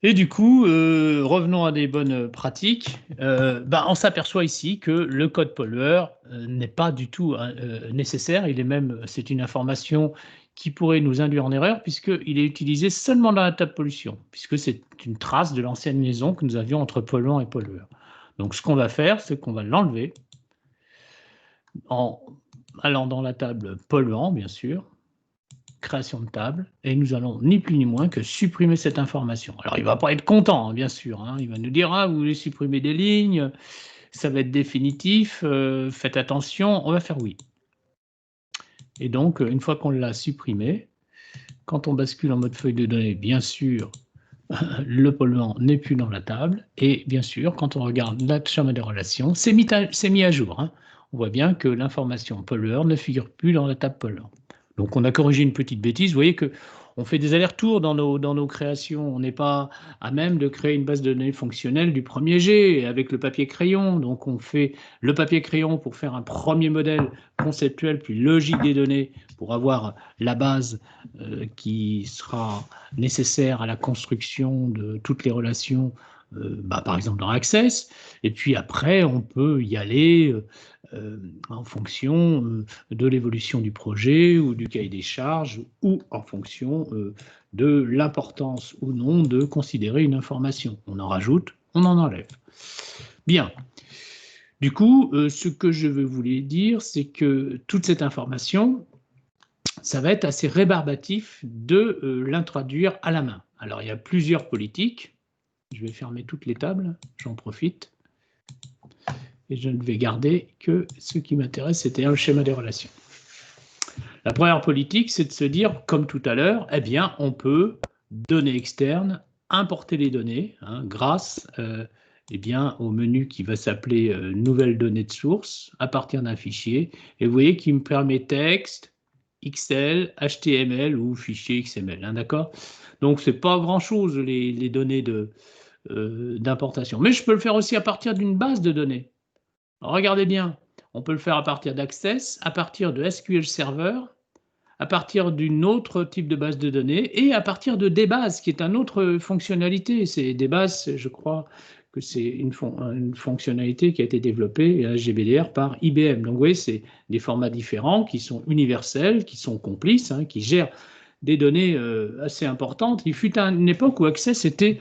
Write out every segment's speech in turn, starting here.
Et du coup, revenons à des bonnes pratiques. On s'aperçoit ici que le code pollueur n'est pas du tout nécessaire. C'est une information qui pourrait nous induire en erreur puisqu'il est utilisé seulement dans la table pollution, puisque c'est une trace de l'ancienne liaison que nous avions entre polluant et pollueur. Donc, ce qu'on va faire, c'est qu'on va l'enlever en allant dans la table polluant, bien sûr, création de table, et nous allons ni plus ni moins que supprimer cette information. Alors, il ne va pas être content, bien sûr, hein. Il va nous dire, ah, vous voulez supprimer des lignes, ça va être définitif, faites attention, on va faire oui. Et donc, une fois qu'on l'a supprimé, quand on bascule en mode feuille de données, bien sûr, le polluant n'est plus dans la table, et bien sûr, quand on regarde la schéma des relations, c'est mis à jour, hein. On voit bien que l'information pollueur ne figure plus dans la table polluant. Donc, on a corrigé une petite bêtise. Vous voyez qu'on fait des allers-retours dans nos créations. On n'est pas à même de créer une base de données fonctionnelle du premier jet avec le papier crayon. Donc, on fait le papier crayon pour faire un premier modèle conceptuel plus logique des données pour avoir la base qui sera nécessaire à la construction de toutes les relations, par exemple dans Access. Et puis après, on peut y aller en fonction de l'évolution du projet ou du cahier des charges ou en fonction de l'importance ou non de considérer une information. On en rajoute, on en enlève. Bien. Du coup, ce que je veux vous dire, c'est que toute cette information, ça va être assez rébarbatif de l'introduire à la main. Alors, il y a plusieurs politiques. Je vais fermer toutes les tables, j'en profite. Et je ne vais garder que ce qui m'intéresse, c'est-à-dire le schéma des relations. La première politique, c'est de se dire, comme tout à l'heure, eh bien, on peut, données externes, importer les données grâce au menu qui va s'appeler Nouvelles données de source à partir d'un fichier. Et vous voyez qu'il me permet texte, XL, HTML ou fichier XML. D'accord ? Donc, ce n'est pas grand-chose, les données d'importation. Mais je peux le faire aussi à partir d'une base de données. Alors, regardez bien, on peut le faire à partir d'Access, à partir de SQL Server, à partir d'une autre type de base de données et à partir de DBase, qui est une autre fonctionnalité. DBase, je crois que c'est une fonctionnalité qui a été développée à GBDR par IBM. Donc, vous voyez, c'est des formats différents qui sont universels, qui sont complices, qui gèrent des données assez importantes. Il fut une époque où Access était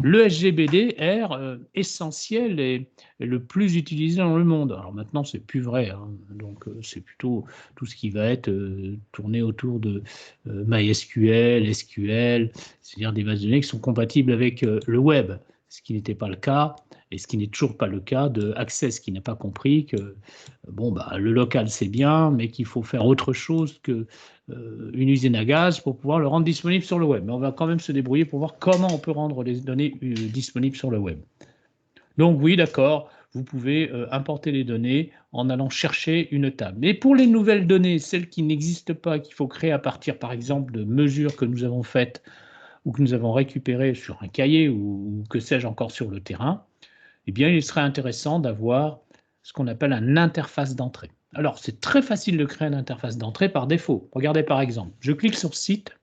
le SGBD-R essentiel et le plus utilisé dans le monde. Alors maintenant, c'est plus vrai. Donc, c'est plutôt tout ce qui va être tourné autour de MySQL, SQL, c'est-à-dire des bases de données qui sont compatibles avec le web, ce qui n'était pas le cas et ce qui n'est toujours pas le cas de Access, qui n'a pas compris que le local, c'est bien, mais qu'il faut faire autre chose que une usine à gaz pour pouvoir le rendre disponible sur le web. Mais on va quand même se débrouiller pour voir comment on peut rendre les données disponibles sur le web. Donc oui, d'accord, vous pouvez importer les données en allant chercher une table. Mais pour les nouvelles données, celles qui n'existent pas, qu'il faut créer à partir, par exemple, de mesures que nous avons faites ou que nous avons récupérées sur un cahier ou que sais-je encore sur le terrain, eh bien, il serait intéressant d'avoir ce qu'on appelle une interface d'entrée. Alors, c'est très facile de créer une interface d'entrée par défaut. Regardez par exemple, je clique sur Site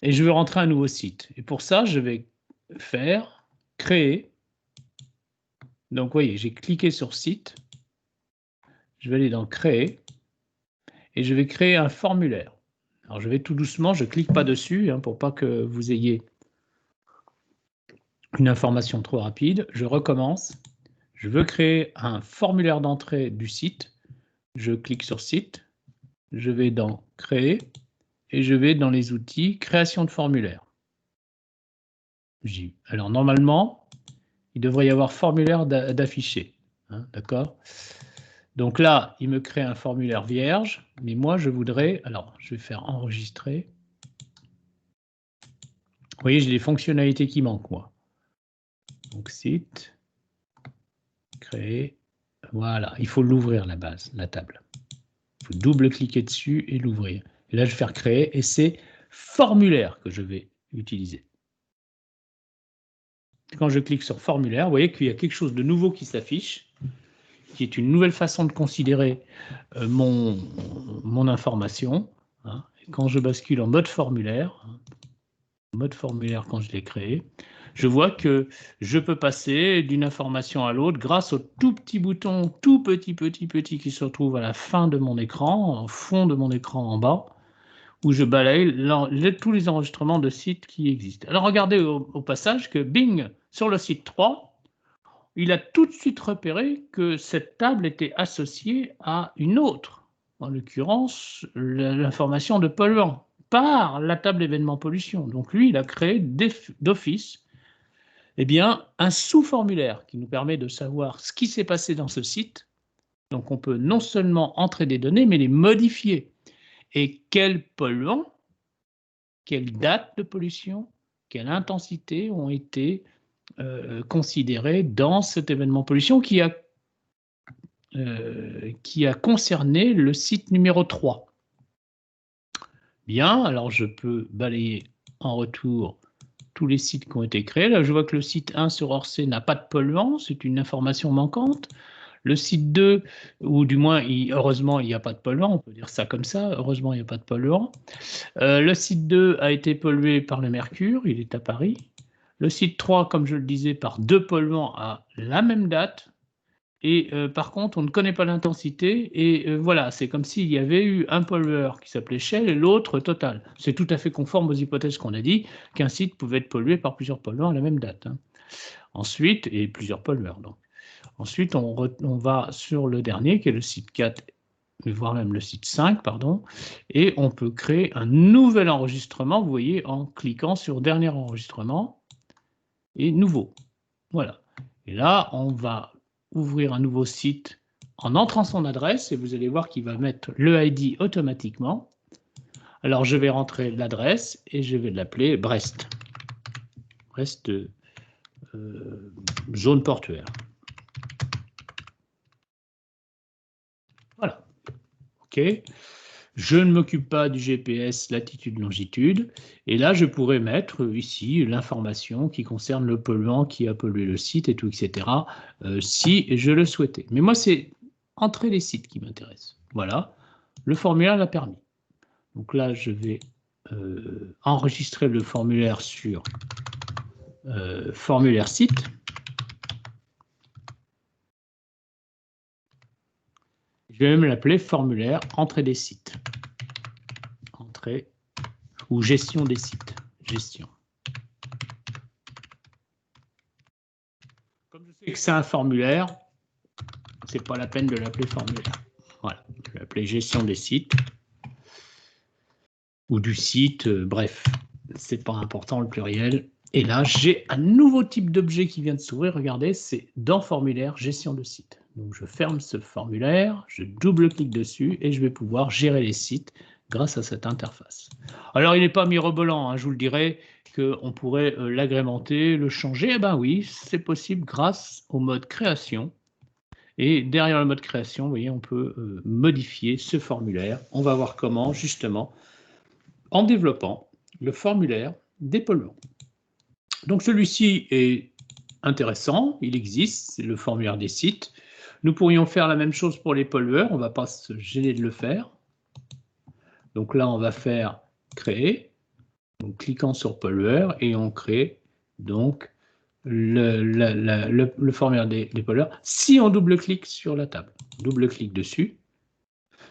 et je veux rentrer un nouveau site. Et pour ça, je vais faire Créer. Donc, vous voyez, j'ai cliqué sur Site. Je vais aller dans Créer et je vais créer un formulaire. Alors, je vais tout doucement, je ne clique pas dessus pour pas que vous ayez une information trop rapide. Je recommence. Je veux créer un formulaire d'entrée du site. Je clique sur Site. Je vais dans Créer et je vais dans les outils Création de formulaire. Alors normalement, il devrait y avoir formulaire d'afficher. D'accord ? Donc là, il me crée un formulaire vierge, mais moi je voudrais, alors je vais faire enregistrer. Vous voyez, j'ai les fonctionnalités qui manquent, moi. Donc site, créer, voilà, il faut l'ouvrir la base, la table. Il faut double-cliquer dessus et l'ouvrir. Et là, je vais faire créer et c'est formulaire que je vais utiliser. Quand je clique sur formulaire, vous voyez qu'il y a quelque chose de nouveau qui s'affiche, qui est une nouvelle façon de considérer mon information. Et quand je bascule en mode formulaire, mode formulaire quand je l'ai créé, je vois que je peux passer d'une information à l'autre grâce au tout petit bouton, tout petit qui se retrouve à la fin de mon écran, au fond de mon écran en bas, où je balaye tous les enregistrements de sites qui existent. Alors regardez au passage que Bing, sur le site 3, il a tout de suite repéré que cette table était associée à une autre, en l'occurrence l'information de polluant, par la table événement pollution. Donc lui, il a créé d'office un sous-formulaire qui nous permet de savoir ce qui s'est passé dans ce site. Donc on peut non seulement entrer des données, mais les modifier. Et quels polluants, quelle date de pollution, quelle intensité ont été considérés dans cet événement pollution qui a concerné le site numéro 3. Bien, alors je peux balayer en retour tous les sites qui ont été créés. Là, je vois que le site 1 sur Orsay n'a pas de polluants, c'est une information manquante. Le site 2, ou du moins, heureusement, il n'y a pas de polluants, on peut dire ça comme ça, heureusement, il n'y a pas de polluants. Le site 2 a été pollué par le mercure, il est à Paris. Le site 3, comme je le disais, par 2 polluants à la même date. Et par contre, on ne connaît pas l'intensité. Et voilà, c'est comme s'il y avait eu un pollueur qui s'appelait Shell et l'autre Total. C'est tout à fait conforme aux hypothèses qu'on a dit, qu'un site pouvait être pollué par plusieurs polluants à la même date. Hein. Ensuite, et plusieurs pollueurs. Donc. Ensuite, on va sur le dernier, qui est le site 4, voire même le site 5, pardon, et on peut créer un nouvel enregistrement, vous voyez, en cliquant sur Dernier enregistrement et Nouveau. Voilà. Et là, on va ouvrir un nouveau site en entrant son adresse, et vous allez voir qu'il va mettre le ID automatiquement. Alors, je vais rentrer l'adresse, et je vais l'appeler Brest. Brest, zone portuaire. Voilà. OK. Je ne m'occupe pas du GPS latitude, longitude. Et là, je pourrais mettre ici l'information qui concerne le polluant qui a pollué le site et tout, etc. Si je le souhaitais. Mais moi, c'est entrer les sites qui m'intéressent. Voilà. Le formulaire l'a permis. Donc là, je vais enregistrer le formulaire sur formulaire site. Je vais même l'appeler formulaire entrée des sites. Entrée ou gestion des sites. Gestion. Comme je sais que c'est un formulaire, c'est pas la peine de l'appeler formulaire. Voilà, je vais l'appeler gestion des sites ou du site, bref, c'est pas important le pluriel. Et là, j'ai un nouveau type d'objet qui vient de s'ouvrir. Regardez, c'est dans formulaire gestion de site. Donc, je ferme ce formulaire, je double-clique dessus et je vais pouvoir gérer les sites grâce à cette interface. Alors, il n'est pas mirobolant, hein, je vous le dirai, qu'on pourrait l'agrémenter, le changer. Eh bien oui, c'est possible grâce au mode création. Et derrière le mode création, vous voyez, on peut modifier ce formulaire. On va voir comment, justement, en développant le formulaire des polluants. Donc celui-ci est intéressant, il existe, c'est le formulaire des sites. Nous pourrions faire la même chose pour les pollueurs, on ne va pas se gêner de le faire. Donc là, on va faire créer, donc cliquant sur pollueur, et on crée donc le formulaire des pollueurs. Si on double-clique sur la table, double-clique dessus,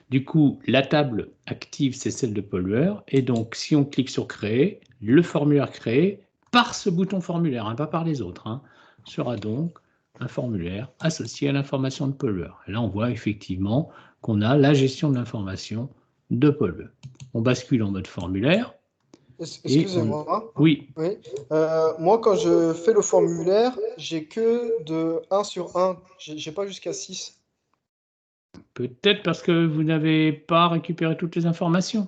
du coup, la table active, c'est celle de pollueur, et donc si on clique sur créer, le formulaire créé, par ce bouton formulaire, hein, pas par les autres, hein, sera donc un formulaire associé à l'information de pollueur. Et là, on voit effectivement qu'on a la gestion de l'information de pollueur. On bascule en mode formulaire. Excusez-moi. Oui. Moi, quand je fais le formulaire, j'ai que de 1 sur 1. J'ai pas jusqu'à 6. Peut-être parce que vous n'avez pas récupéré toutes les informations.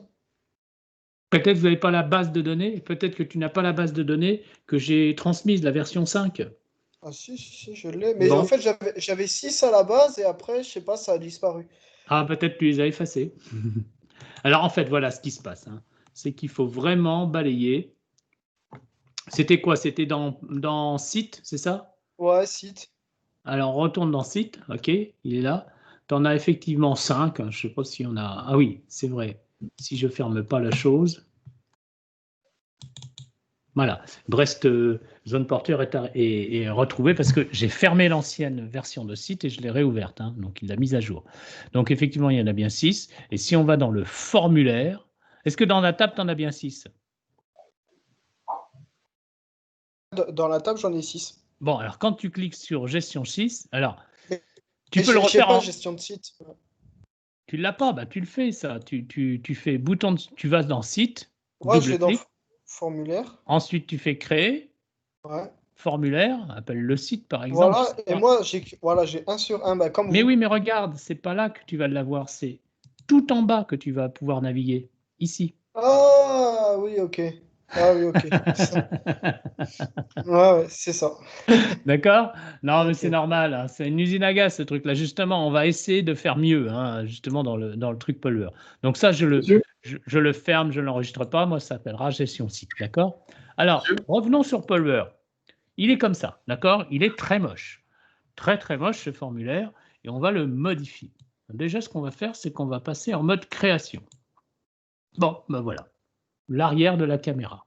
Peut-être que vous n'avez pas la base de données. Peut-être que tu n'as pas la base de données que j'ai transmise, la version 5. Ah si, je l'ai. Mais Bon. en fait, j'avais 6 à la base et après, je sais pas, ça a disparu. Ah, peut-être que tu les as effacés. Alors, en fait, voilà ce qui se passe. Hein. C'est qu'il faut vraiment balayer. C'était quoi? C'était dans site, c'est ça? Ouais, site. Alors, on retourne dans site. OK, il est là. Tu en as effectivement 5. Hein. Je ne sais pas si on a... Ah oui, c'est vrai. Si je ne ferme pas la chose. Voilà, Brest zone porteur est retrouvée parce que j'ai fermé l'ancienne version de site et je l'ai réouverte, hein, donc il l'a mise à jour. Donc effectivement, il y en a bien 6. Et si on va dans le formulaire, est-ce que dans la table, tu en as bien 6? Dans la table, j'en ai 6. Bon, alors quand tu cliques sur gestion 6, alors Mais tu peux le j'ai refaire pas en... gestion de site. Tu ne l'as pas, bah, tu le fais ça. Tu fais bouton, tu vas dans site, Moi, je vais dans double-clic. formulaire. Ensuite, tu fais créer, Ouais. formulaire, appelle le site par exemple. Je Voilà, sais et pas. moi, j'ai 1 sur 1, bah, comme Mais vous. oui, mais regarde, c'est pas là que tu vas l'avoir, c'est tout en bas que tu vas pouvoir naviguer, ici. Ah oui, ok. Ah oui, ok. Ouais, ouais, c'est ça. D'accord? Non, mais c'est Ok. normal, hein, c'est une usine à gaz ce truc-là. Justement, on va essayer de faire mieux, hein, justement dans le truc pollueur. Donc ça, Monsieur, je le ferme, je ne l'enregistre pas, moi ça s'appellera gestion site, d'accord? Alors, monsieur, revenons sur pollueur. Il est comme ça, d'accord? Il est très moche. Très très moche ce formulaire, et on va le modifier. Déjà, ce qu'on va faire, c'est qu'on va passer en mode création. Bon, ben voilà, l'arrière de la caméra.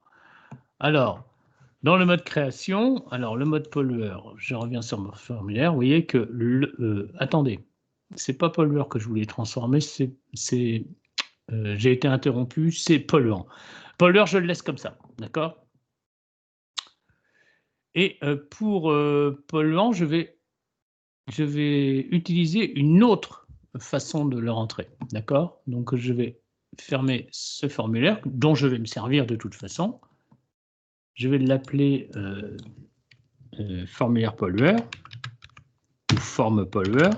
Alors, dans le mode création, alors le mode pollueur, je reviens sur mon formulaire, vous voyez que, attendez, c'est pas pollueur que je voulais transformer, j'ai été interrompu, c'est polluant. Pollueur, je le laisse comme ça, d'accord? Et pour polluant, je vais utiliser une autre façon de le rentrer, d'accord? Donc je vais fermer ce formulaire dont je vais me servir de toute façon. Je vais l'appeler formulaire pollueur ou forme pollueur.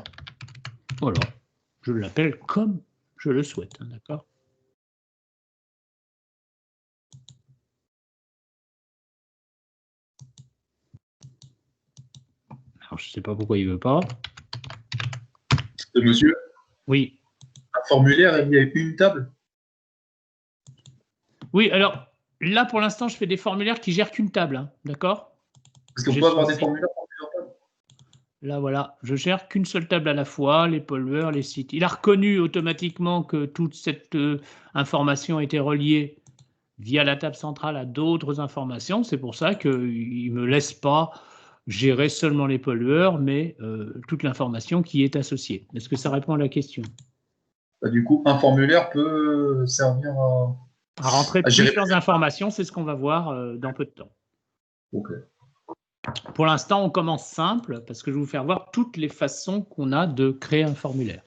Voilà, je l'appelle comme je le souhaite, hein, d'accord? Alors je ne sais pas pourquoi il ne veut pas. monsieur, Oui. un formulaire, il y a une table. Oui, alors là pour l'instant je fais des formulaires qui gèrent qu'une table, hein, d'accord? Parce qu'on peut avoir des formulaires pour plusieurs tables. Là, voilà, je gère qu'une seule table à la fois, les pollueurs, les sites. Il a reconnu automatiquement que toute cette information était reliée via la table centrale à d'autres informations. C'est pour ça qu'il ne me laisse pas gérer seulement les pollueurs, mais toute l'information qui est associée. Est-ce que ça répond à la question? Bah, du coup, un formulaire peut servir À rentrer à gérer. plusieurs informations, c'est ce qu'on va voir dans peu de temps. Ok. Pour l'instant, on commence simple, parce que je vais vous faire voir toutes les façons qu'on a de créer un formulaire.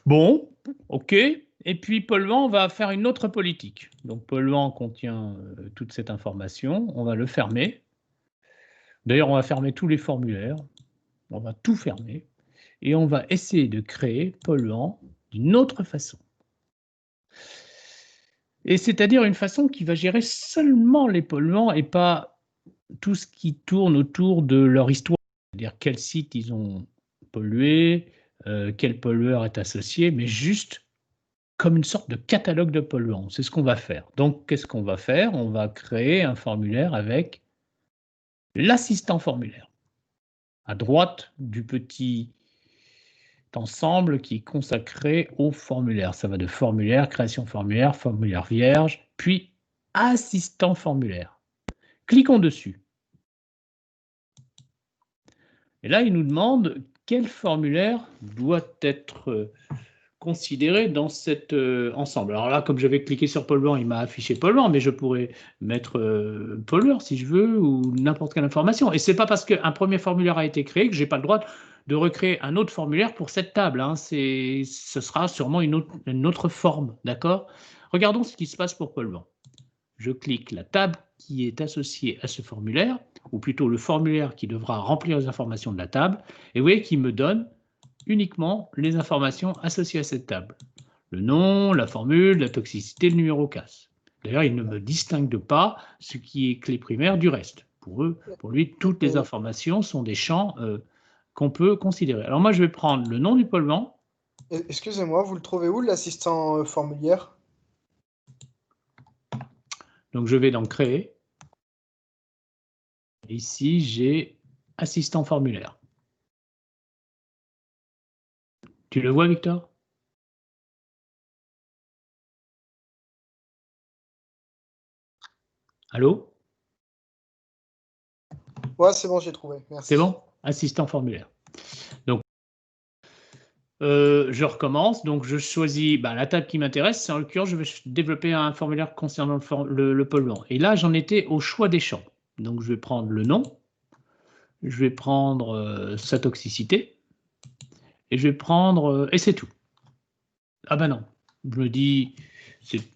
Bon, ok. Et puis polluant, on va faire une autre politique. Donc polluant contient toute cette information, on va le fermer. D'ailleurs, on va fermer tous les formulaires, on va tout fermer, et on va essayer de créer polluant d'une autre façon. Et c'est-à-dire une façon qui va gérer seulement les polluants et pas tout ce qui tourne autour de leur histoire. C'est-à-dire quel site ils ont pollué, quel pollueur est associé, mais juste comme une sorte de catalogue de polluants. C'est ce qu'on va faire. Donc, qu'est-ce qu'on va faire? On va créer un formulaire avec l'assistant formulaire. À droite du petit ensemble qui est consacré au formulaire. Ça va de formulaire, création formulaire, formulaire vierge, puis assistant formulaire. Cliquons dessus. Et là, il nous demande quel formulaire doit être considéré dans cet ensemble. Alors là, comme j'avais cliqué sur polluant, il m'a affiché polluant, mais je pourrais mettre pollueur si je veux, ou n'importe quelle information. Et ce n'est pas parce qu'un premier formulaire a été créé que je n'ai pas le droit de recréer un autre formulaire pour cette table, hein. Ce sera sûrement une autre forme, d'accord? Regardons ce qui se passe pour polluant. Je clique la table qui est associée à ce formulaire, ou plutôt le formulaire qui devra remplir les informations de la table, et vous voyez qu'il me donne uniquement les informations associées à cette table. Le nom, la formule, la toxicité, le numéro CAS. D'ailleurs, il ne me distingue pas ce qui est clé primaire du reste. Pour lui, toutes les informations sont des champs qu'on peut considérer. Alors moi, je vais prendre le nom du polluant. Excusez-moi, vous le trouvez où, l'assistant formulaire? Donc je vais dans créer. Ici, j'ai assistant formulaire. Tu le vois, Victor? Allô? Ouais, c'est bon, j'ai trouvé. Merci. C'est bon? Assistant formulaire. Donc, je recommence. Donc, je choisis la table qui m'intéresse. En l'occurrence, je vais développer un formulaire concernant le polluant. Et là, j'en étais au choix des champs. Donc, je vais prendre le nom. Je vais prendre sa toxicité. Et je vais prendre... et c'est tout. Ah ben non. Je me dis...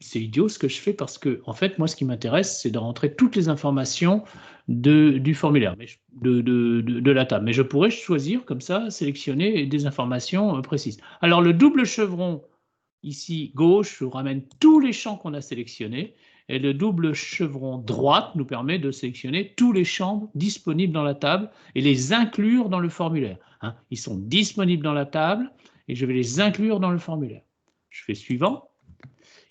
C'est idiot ce que je fais parce que, en fait, moi, ce qui m'intéresse, c'est de rentrer toutes les informations du formulaire, de la table. Mais je pourrais choisir, comme ça, sélectionner des informations précises. Alors, le double chevron, ici, gauche, je ramène tous les champs qu'on a sélectionnés. Et le double chevron droite nous permet de sélectionner tous les champs disponibles dans la table et les inclure dans le formulaire. Hein. Ils sont disponibles dans la table et je vais les inclure dans le formulaire. Je fais suivant.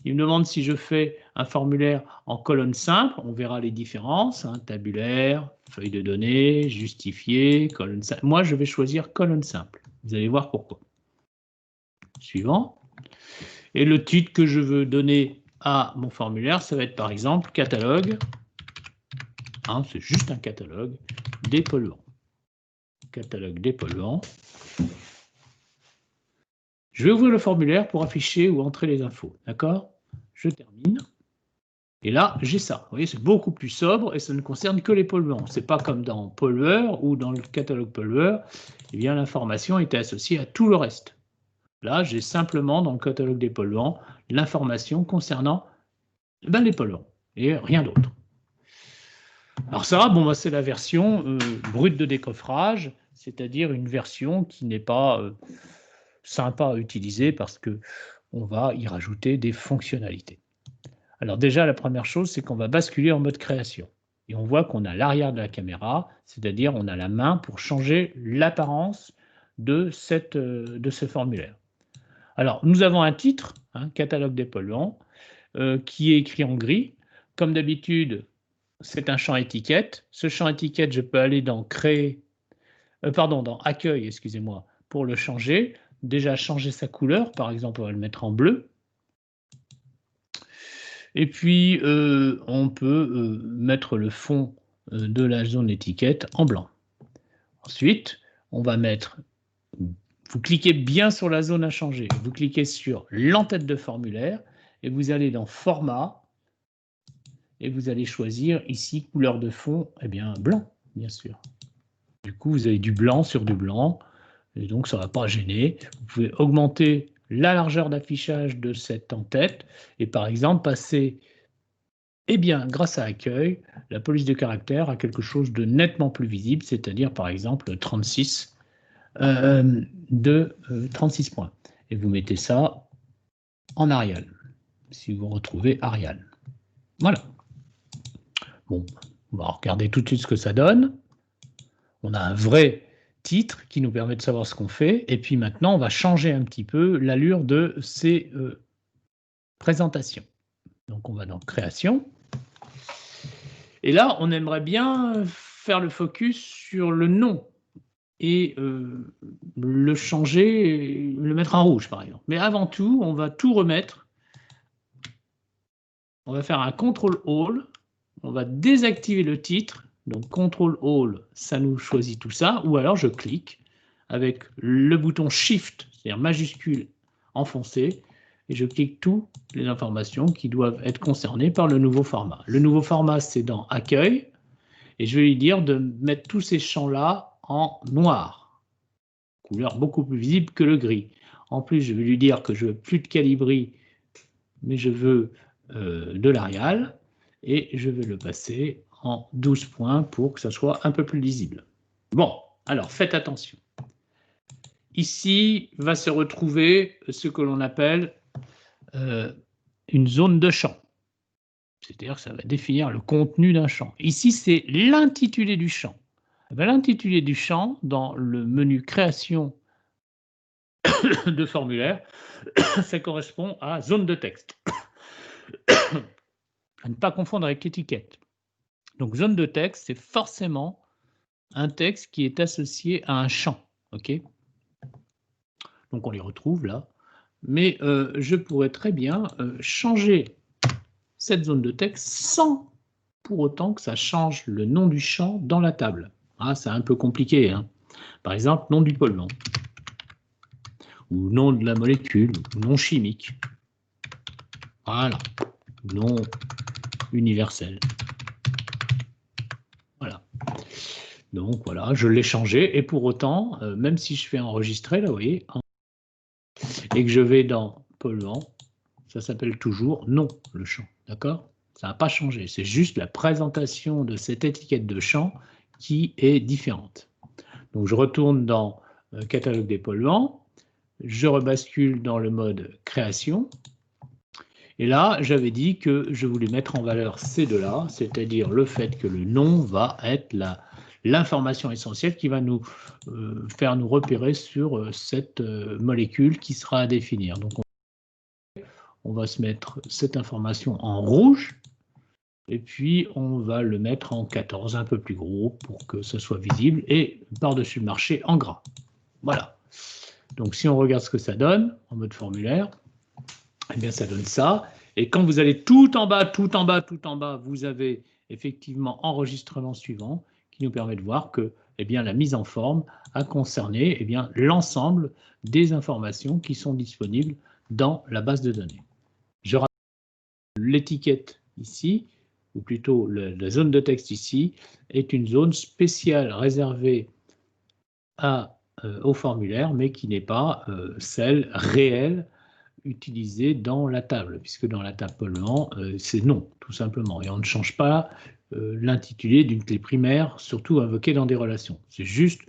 Il me demande si je fais un formulaire en colonne simple. On verra les différences. Hein, tabulaire, feuille de données, justifié, colonne simple. Moi, je vais choisir colonne simple. Vous allez voir pourquoi. Suivant. Et le titre que je veux donner à mon formulaire, ça va être par exemple catalogue. Hein, c'est juste un catalogue des polluants. Catalogue des polluants. Je vais ouvrir le formulaire pour afficher ou entrer les infos. D'accord? Je termine. Et là, j'ai ça. Vous voyez, c'est beaucoup plus sobre et ça ne concerne que les polluants. Ce n'est pas comme dans pollueur ou dans le catalogue pollueur. Eh bien, l'information était associée à tout le reste. Là, j'ai simplement dans le catalogue des polluants l'information concernant les polluants et rien d'autre. Alors ça, c'est la version brute de décoffrage, c'est-à-dire une version qui n'est pas sympa à utiliser parce qu'on va y rajouter des fonctionnalités. Alors déjà, la première chose, c'est qu'on va basculer en mode création. Et on voit qu'on a l'arrière de la caméra, c'est-à-dire on a la main pour changer l'apparence de ce formulaire. Alors, nous avons un titre, catalogue des polluants, qui est écrit en gris. Comme d'habitude, c'est un champ étiquette. Ce champ étiquette, je peux aller dans créer, dans accueil, excusez-moi, pour le changer. Déjà changer sa couleur, par exemple, on va le mettre en bleu. Et puis, on peut mettre le fond de la zone étiquette en blanc. Ensuite, on va mettre... Vous cliquez bien sur la zone à changer. Vous cliquez sur l'entête de formulaire et vous allez dans Format et vous allez choisir ici couleur de fond, blanc, bien sûr. Du coup, vous avez du blanc sur du blanc et donc ça ne va pas gêner. Vous pouvez augmenter la largeur d'affichage de cette en-tête et par exemple passer, grâce à Accueil, la police de caractère à quelque chose de nettement plus visible, c'est-à-dire par exemple 36 points. Et vous mettez ça en Arial, si vous retrouvez Arial. Voilà. Bon, on va regarder tout de suite ce que ça donne. On a un vrai titre qui nous permet de savoir ce qu'on fait. Et puis maintenant, on va changer un petit peu l'allure de ces présentations. Donc on va dans Création. Et là, on aimerait bien faire le focus sur le nom et le changer, le mettre en rouge, par exemple. Mais avant tout, on va tout remettre. On va faire un CTRL-ALL. On va désactiver le titre. Donc, CTRL-ALL, ça nous choisit tout ça. Ou alors, je clique avec le bouton Shift, c'est-à-dire majuscule enfoncé, et je clique toutes les informations qui doivent être concernées par le nouveau format. Le nouveau format, c'est dans Accueil, et je vais lui dire de mettre tous ces champs-là en noir, couleur beaucoup plus visible que le gris. En plus, je vais lui dire que je veux plus de Calibri, mais je veux de l'Arial, et je vais le passer en 12 points pour que ça soit un peu plus lisible. Bon, alors faites attention. Ici va se retrouver ce que l'on appelle une zone de champ. C'est-à-dire que ça va définir le contenu d'un champ. Ici, c'est l'intitulé du champ. L'intitulé du champ, dans le menu création de formulaire, ça correspond à zone de texte. À ne pas confondre avec étiquette. Donc, zone de texte, c'est forcément un texte qui est associé à un champ. Okay, donc, on les retrouve là. Mais je pourrais très bien changer cette zone de texte sans pour autant que ça change le nom du champ dans la table. Ah, c'est un peu compliqué, hein. Par exemple, nom du polluant, ou nom de la molécule, ou nom chimique. Voilà, nom universel. Voilà. Donc voilà, je l'ai changé, et pour autant, même si je fais enregistrer, là, vous voyez, et que je vais dans polluant, ça s'appelle toujours nom, le champ, d'accord? Ça n'a pas changé, c'est juste la présentation de cette étiquette de champ qui est différente. Donc je retourne dans catalogue des polluants, je rebascule dans le mode création, et là j'avais dit que je voulais mettre en valeur ces deux-là, c'est-à-dire le fait que le nom va être l'information essentielle qui va nous faire nous repérer sur cette molécule qui sera à définir. Donc on va se mettre cette information en rouge, et puis on va le mettre en 14, un peu plus gros pour que ce soit visible, et par-dessus le marché en gras. Voilà. Donc si on regarde ce que ça donne en mode formulaire, eh bien ça donne ça. Et quand vous allez tout en bas, tout en bas, tout en bas, vous avez effectivement enregistrement suivant qui nous permet de voir que eh bien, la mise en forme a concerné eh bien, l'ensemble des informations qui sont disponibles dans la base de données. Je rappelle l'étiquette ici, ou plutôt la zone de texte ici, est une zone spéciale réservée au formulaire, mais qui n'est pas celle réelle utilisée dans la table, puisque dans la table polluant, c'est non, tout simplement. Et on ne change pas l'intitulé d'une clé primaire, surtout invoquée dans des relations. C'est juste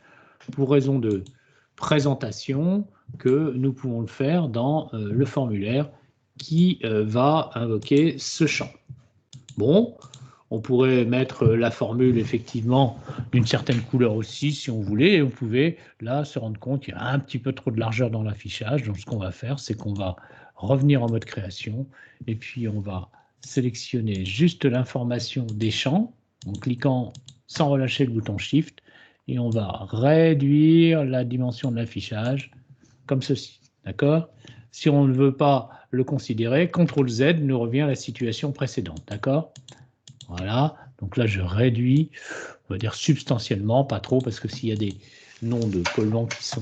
pour raison de présentation que nous pouvons le faire dans le formulaire qui va invoquer ce champ. Bon, on pourrait mettre la formule effectivement d'une certaine couleur aussi si on voulait, et on pouvait là se rendre compte qu'il y a un petit peu trop de largeur dans l'affichage. Donc ce qu'on va faire, c'est qu'on va revenir en mode création, et puis on va sélectionner juste l'information des champs en cliquant sans relâcher le bouton Shift, et on va réduire la dimension de l'affichage comme ceci, d'accord? Si on ne veut pas le considérer, CTRL Z nous revient à la situation précédente, d'accord? Voilà, donc là je réduis, on va dire substantiellement, pas trop, parce que s'il y a des noms de polluants qui sont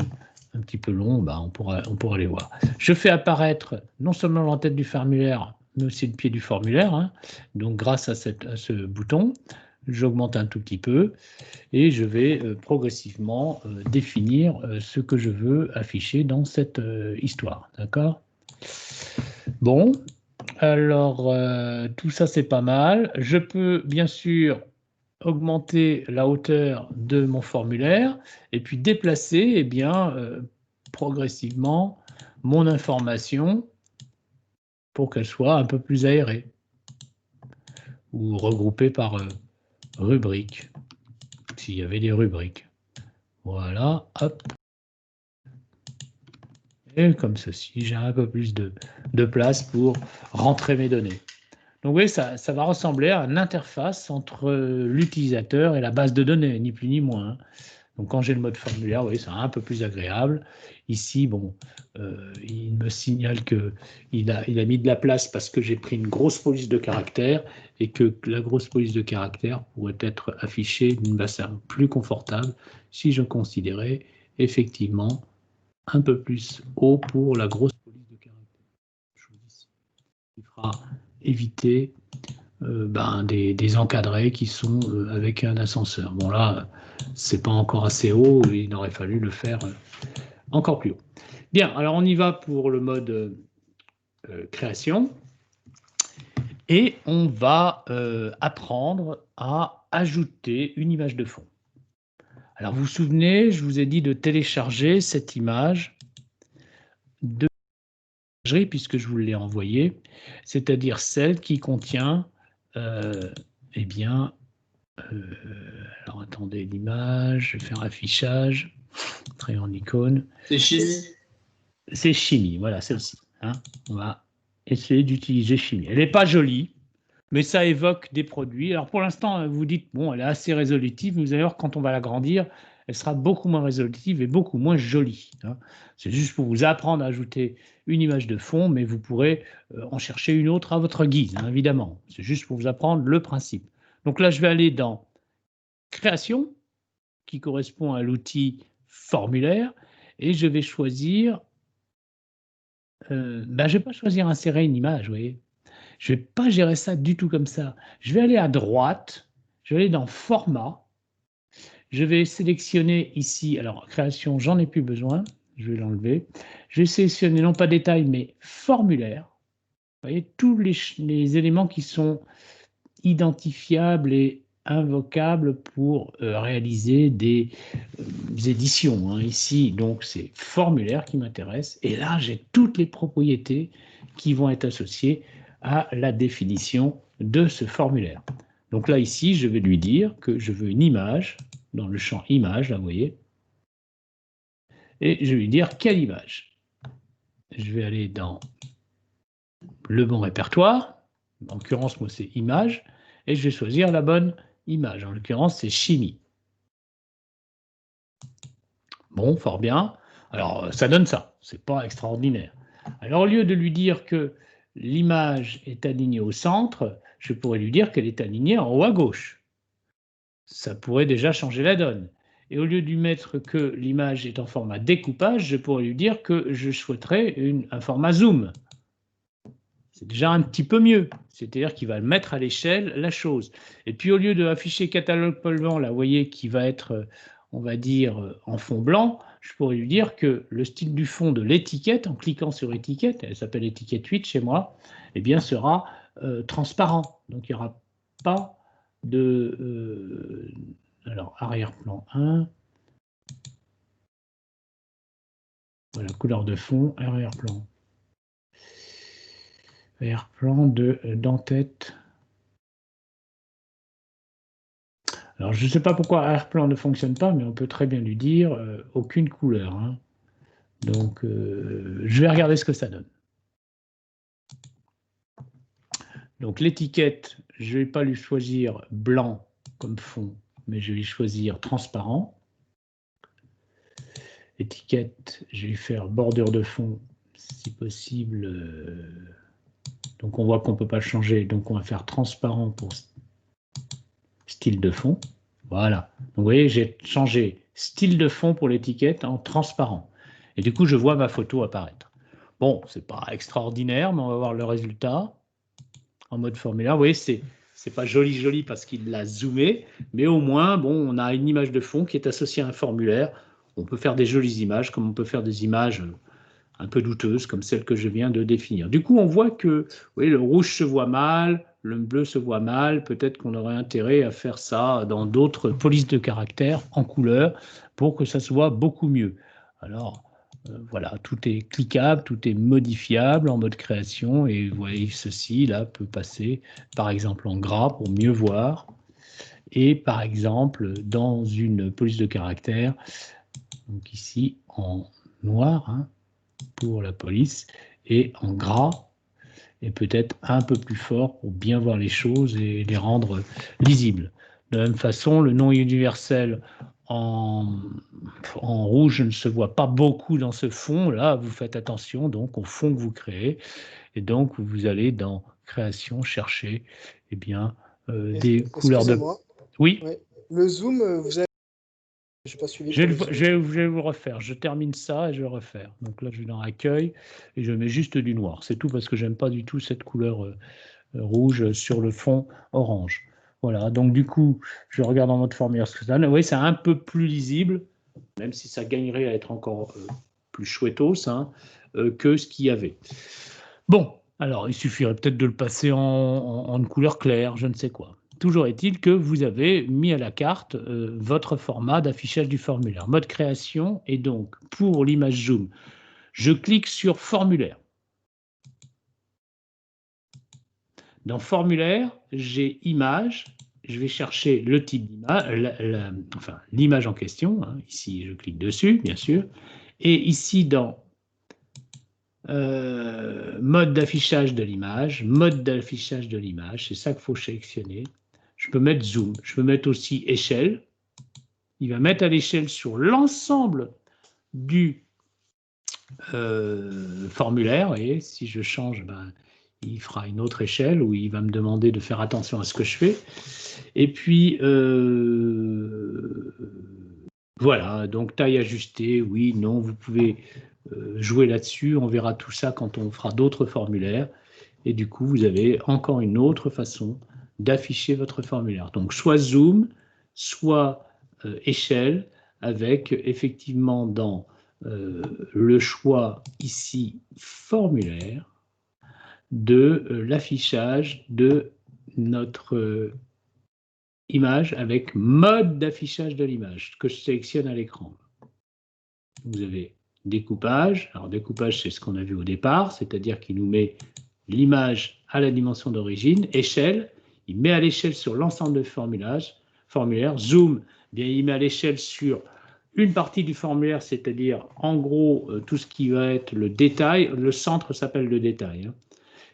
un petit peu longs, bah on pourra les voir. Je fais apparaître non seulement l'entête du formulaire, mais aussi le pied du formulaire, hein. Donc grâce à ce bouton, j'augmente un tout petit peu, et je vais progressivement définir ce que je veux afficher dans cette histoire, d'accord? Bon, alors tout ça c'est pas mal. Je peux bien sûr augmenter la hauteur de mon formulaire et puis déplacer eh bien, progressivement mon information pour qu'elle soit un peu plus aérée ou regroupée par rubrique, s'il y avait des rubriques. Voilà, hop. Et comme ceci, j'ai un peu plus de place pour rentrer mes données. Donc oui, ça va ressembler à une interface entre l'utilisateur et la base de données, ni plus ni moins, hein. Donc quand j'ai le mode formulaire, oui, c'est un peu plus agréable. Ici, bon, il me signale qu'il a mis de la place parce que j'ai pris une grosse police de caractères, et que la grosse police de caractères pourrait être affichée d'une façon plus confortable si je considérais effectivement un peu plus haut pour la grosse police de caractère. Chose ici qui fera éviter des encadrés qui sont avec un ascenseur. Bon là, c'est pas encore assez haut, il aurait fallu le faire encore plus haut. Bien, alors on y va pour le mode création, et on va apprendre à ajouter une image de fond. Alors vous vous souvenez, je vous ai dit de télécharger cette image de puisque je vous l'ai envoyée, c'est-à-dire celle qui contient eh bien, alors attendez l'image, je vais faire affichage, entrer en icône. C'est chimie. C'est chimie, voilà celle-ci, hein. On va essayer d'utiliser chimie. Elle n'est pas jolie, mais ça évoque des produits. Alors pour l'instant, vous dites, bon, elle est assez résolutive, mais vous allez voir, quand on va l'agrandir, elle sera beaucoup moins résolutive et beaucoup moins jolie, hein. C'est juste pour vous apprendre à ajouter une image de fond, mais vous pourrez en chercher une autre à votre guise, hein, évidemment. C'est juste pour vous apprendre le principe. Donc là, je vais aller dans Création, qui correspond à l'outil formulaire et je vais choisir, je ne vais pas choisir insérer une image, vous voyez. Je ne vais pas gérer ça du tout comme ça. Je vais aller à droite, je vais aller dans format, je vais sélectionner ici, alors création, j'en ai plus besoin, je vais l'enlever. Je vais sélectionner non pas détail, mais formulaire. Vous voyez, tous les éléments qui sont identifiables et invocables pour réaliser des éditions. Hein. Ici, donc, c'est formulaire qui m'intéresse. Et là, j'ai toutes les propriétés qui vont être associées à la définition de ce formulaire. Donc là, ici, je vais lui dire que je veux une image dans le champ image, là, vous voyez. Et je vais lui dire quelle image. Je vais aller dans le bon répertoire. En l'occurrence, moi, c'est image. Et je vais choisir la bonne image. En l'occurrence, c'est chimie. Bon, fort bien. Alors, ça donne ça. C'est pas extraordinaire. Alors, au lieu de lui dire que l'image est alignée au centre, je pourrais lui dire qu'elle est alignée en haut à gauche. Ça pourrait déjà changer la donne. Et au lieu de lui mettre que l'image est en format découpage, je pourrais lui dire que je souhaiterais un format zoom. C'est déjà un petit peu mieux. C'est-à-dire qu'il va mettre à l'échelle la chose. Et puis, au lieu d'afficher catalogue polluant, là, vous voyez, qui va être, on va dire, en fond blanc, je pourrais lui dire que le style du fond de l'étiquette, en cliquant sur étiquette, elle s'appelle étiquette 8 chez moi, eh bien, sera transparent. Donc, il n'y aura pas de... alors, arrière-plan 1. Voilà, couleur de fond, arrière-plan. Arrière-plan d'en-tête. Alors, je ne sais pas pourquoi arrière-plan ne fonctionne pas, mais on peut très bien lui dire aucune couleur. Hein. Donc, je vais regarder ce que ça donne. Donc, l'étiquette, je ne vais pas lui choisir blanc comme fond, mais je vais lui choisir transparent. Étiquette, je vais lui faire bordure de fond, si possible. Donc, on voit qu'on ne peut pas le changer. Donc, on va faire transparent pour style de fond. Voilà. Donc, vous voyez, j'ai changé style de fond pour l'étiquette en transparent. Et du coup, je vois ma photo apparaître. Bon, c'est pas extraordinaire, mais on va voir le résultat en mode formulaire. Vous voyez, c'est pas joli parce qu'il l'a zoomé, mais au moins, bon, on a une image de fond qui est associée à un formulaire. On peut faire des jolies images, comme on peut faire des images un peu douteuses, comme celle que je viens de définir. Du coup, on voit que, vous voyez, le rouge se voit mal, le bleu se voit mal. Peut-être qu'on aurait intérêt à faire ça dans d'autres polices de caractère en couleur pour que ça se voit beaucoup mieux. Alors, voilà, tout est cliquable, tout est modifiable en mode création et vous voyez, ceci là peut passer par exemple en gras pour mieux voir et par exemple dans une police de caractère, donc ici en noir hein, pour la police et en gras et peut-être un peu plus fort pour bien voir les choses et les rendre lisibles. De la même façon, le nom universel en rouge ne se voit pas beaucoup dans ce fond. Là, vous faites attention donc au fond que vous créez. Et donc, vous allez dans Création chercher eh bien, des couleurs de... Oui. Ouais. Le zoom, vous avez... Je n'ai pas suivi. Je vais vous refaire. Je termine ça et je vais refaire. Donc là, je vais dans Accueil et je mets juste du noir. C'est tout parce que je n'aime pas du tout cette couleur rouge sur le fond orange. Voilà, donc du coup, je regarde en mode formulaire ce que ça donne. Oui, c'est un peu plus lisible, même si ça gagnerait à être encore plus chouettos hein, que ce qu'il y avait. Bon, alors il suffirait peut-être de le passer en couleur claire, je ne sais quoi. Toujours est-il que vous avez mis à la carte votre format d'affichage du formulaire. Mode création, et donc pour l'image zoom, je clique sur formulaire. Dans formulaire, j'ai image, je vais chercher le type d'image, enfin l'image en question, hein. Ici je clique dessus bien sûr, et ici dans mode d'affichage de l'image, c'est ça qu'il faut sélectionner. Je peux mettre zoom, je peux mettre aussi échelle, il va mettre à l'échelle sur l'ensemble du formulaire, et si je change, ben, il fera une autre échelle où il va me demander de faire attention à ce que je fais. Et puis, Voilà, donc taille ajustée, oui, non, vous pouvez jouer là-dessus. On verra tout ça quand on fera d'autres formulaires. Et du coup, vous avez encore une autre façon d'afficher votre formulaire. Donc, soit zoom, soit échelle, avec effectivement dans le choix ici formulaire de l'affichage de notre image avec mode d'affichage de l'image que je sélectionne à l'écran. Vous avez découpage. Alors, découpage, c'est ce qu'on a vu au départ, c'est-à-dire qu'il nous met l'image à la dimension d'origine. Échelle, il met à l'échelle sur l'ensemble de formulaire. Zoom, bien, il met à l'échelle sur une partie du formulaire, c'est-à-dire en gros tout ce qui va être le détail. Le centre s'appelle le détail. Hein.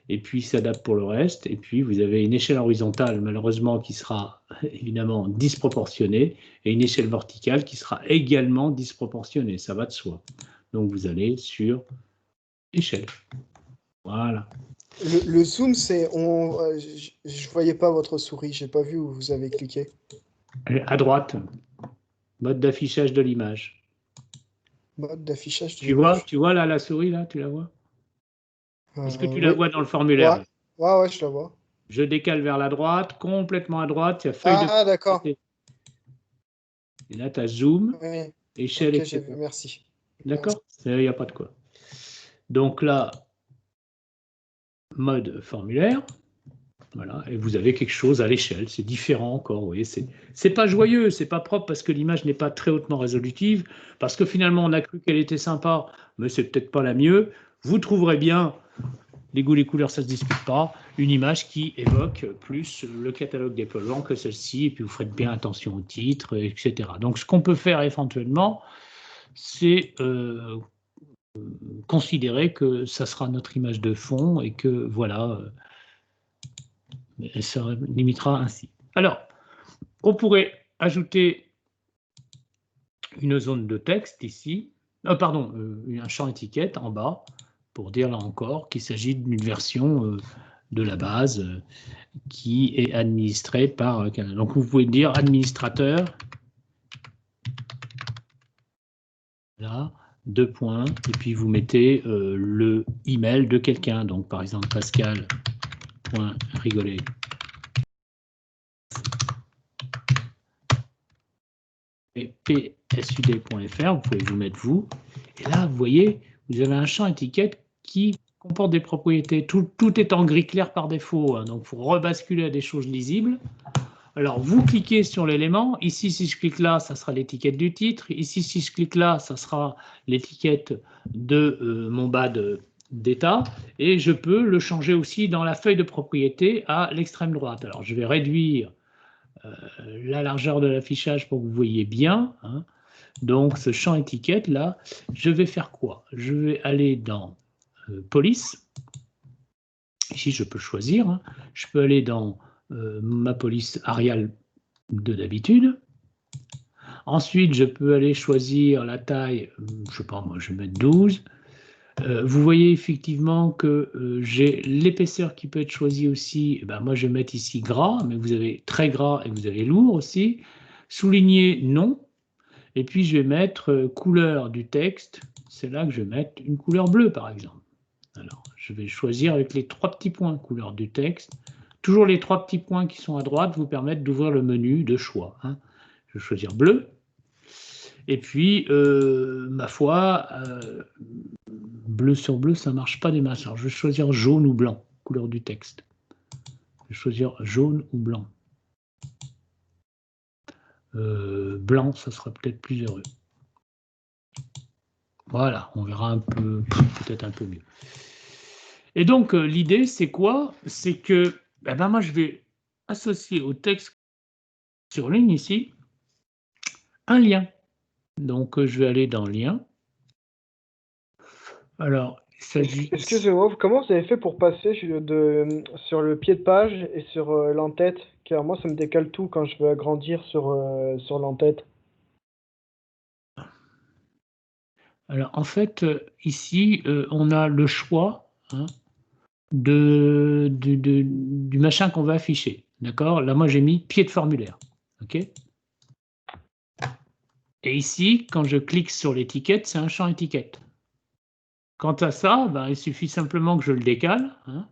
Et puis, il s'adapte pour le reste. Et puis, vous avez une échelle horizontale, malheureusement, qui sera évidemment disproportionnée, et une échelle verticale qui sera également disproportionnée. Ça va de soi. Donc, vous allez sur échelle. Voilà. Le zoom, c'est... Je voyais pas votre souris, j'ai pas vu où vous avez cliqué. À droite, mode d'affichage de l'image. Mode d'affichage de Tu vois, l'image. tu vois là la souris, là, tu la vois? Est-ce que tu la Oui. vois dans le formulaire? Ouais, ouais, je la vois. Je décale vers la droite, complètement à droite, il y a feuille de... Ah, d'accord. Et là, tu as zoom, Oui. échelle, Ok, j'ai etc. vu, merci. D'accord? Il n'y a pas de quoi. Donc là, mode formulaire. Voilà, et vous avez quelque chose à l'échelle, c'est différent encore, vous voyez, c'est pas joyeux, c'est pas propre parce que l'image n'est pas très hautement résolutive, parce que finalement on a cru qu'elle était sympa, mais c'est peut-être pas la mieux. Vous trouverez bien, les goûts, les couleurs, ça se dispute pas, une image qui évoque plus le catalogue des polluants que celle-ci, et puis vous ferez bien attention au titre, etc. Donc ce qu'on peut faire éventuellement, c'est considérer que ça sera notre image de fond et que voilà, elle se limitera ainsi. Alors, on pourrait ajouter une zone de texte ici, un champ étiquette en bas, pour dire là encore qu'il s'agit d'une version de la base qui est administrée par Canal. Donc vous pouvez dire administrateur, là, 2 points, et puis vous mettez le email de quelqu'un, donc par exemple Pascal.rigolet. Et psud.fr, vous pouvez vous mettre vous, et là vous voyez, vous avez un champ étiquette qui comporte des propriétés, tout est en gris clair par défaut, hein, donc il faut rebasculer à des choses lisibles. Alors vous cliquez sur l'élément, ici si je clique là, ça sera l'étiquette du titre, ici si je clique là, ça sera l'étiquette de mon bas d'état, et je peux le changer aussi dans la feuille de propriété à l'extrême droite. Alors je vais réduire la largeur de l'affichage pour que vous voyez bien. Hein. Donc, ce champ étiquette, là, je vais faire quoi? Je vais aller dans police. Ici, je peux choisir. Hein. Je peux aller dans ma police Arial de d'habitude. Ensuite, je peux aller choisir la taille, je ne sais pas, moi, je vais mettre 12. Vous voyez effectivement que j'ai l'épaisseur qui peut être choisie aussi. Eh ben, moi, je vais mettre ici gras, mais vous avez très gras et vous avez lourd aussi. Souligner, non. Et puis, je vais mettre couleur du texte. C'est là que je vais mettre une couleur bleue, par exemple. Alors, je vais choisir avec les 3 petits points, couleur du texte. Toujours les 3 petits points qui sont à droite vous permettent d'ouvrir le menu de choix. Hein. Je vais choisir bleu. Et puis, ma foi, bleu sur bleu, ça ne marche pas des masses. Alors, je vais choisir jaune ou blanc, couleur du texte. Je vais choisir jaune ou blanc. Blanc, ça sera peut-être plus heureux. Voilà, on verra un peu, peut-être un peu mieux. Et donc, l'idée, c'est quoi? C'est que moi, je vais associer au texte sur ligne ici un lien. Donc, je vais aller dans lien. Alors, il s'agit... Excusez-moi, comment vous avez fait pour passer sur le pied de page et sur l'entête? Car moi, ça me décale tout quand je veux agrandir sur l'entête. Alors, en fait, ici, on a le choix hein, du machin qu'on va afficher. D'accord? Là, moi, j'ai mis pied de formulaire. OK? Et ici, quand je clique sur l'étiquette, c'est un champ étiquette. Quant à ça, ben, il suffit simplement que je le décale, hein,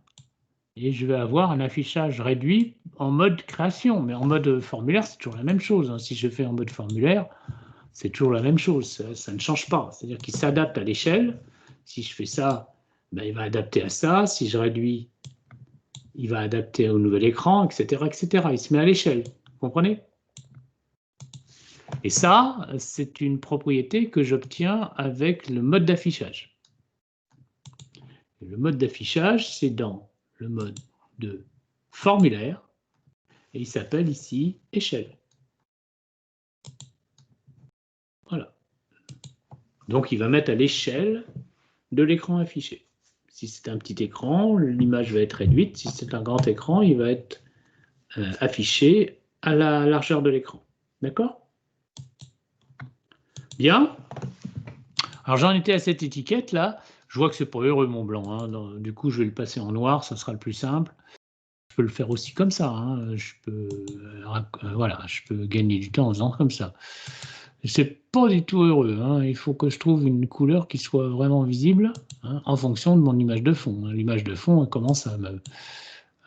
et je vais avoir un affichage réduit en mode création. Mais en mode formulaire, c'est toujours la même chose, hein. Si je fais en mode formulaire, c'est toujours la même chose, ça ne change pas. C'est-à-dire qu'il s'adapte à l'échelle. Si je fais ça, ben, il va adapter à ça. Si je réduis, il va adapter au nouvel écran, etc., etc. Il se met à l'échelle, vous comprenez? Et ça, c'est une propriété que j'obtiens avec le mode d'affichage. Le mode d'affichage, c'est dans le mode de formulaire, et il s'appelle ici échelle. Voilà. Donc, il va mettre à l'échelle de l'écran affiché. Si c'est un petit écran, l'image va être réduite. Si c'est un grand écran, il va être affiché à la largeur de l'écran. D'accord? Bien. Alors, j'en étais à cette étiquette-là. Je vois que c'est pas heureux, mon blanc, hein. Du coup, je vais le passer en noir, ça sera le plus simple. Je peux le faire aussi comme ça, hein. Je peux gagner du temps en faisant comme ça. C'est pas du tout heureux, hein. Il faut que je trouve une couleur qui soit vraiment visible, hein, en fonction de mon image de fond. L'image de fond, elle commence à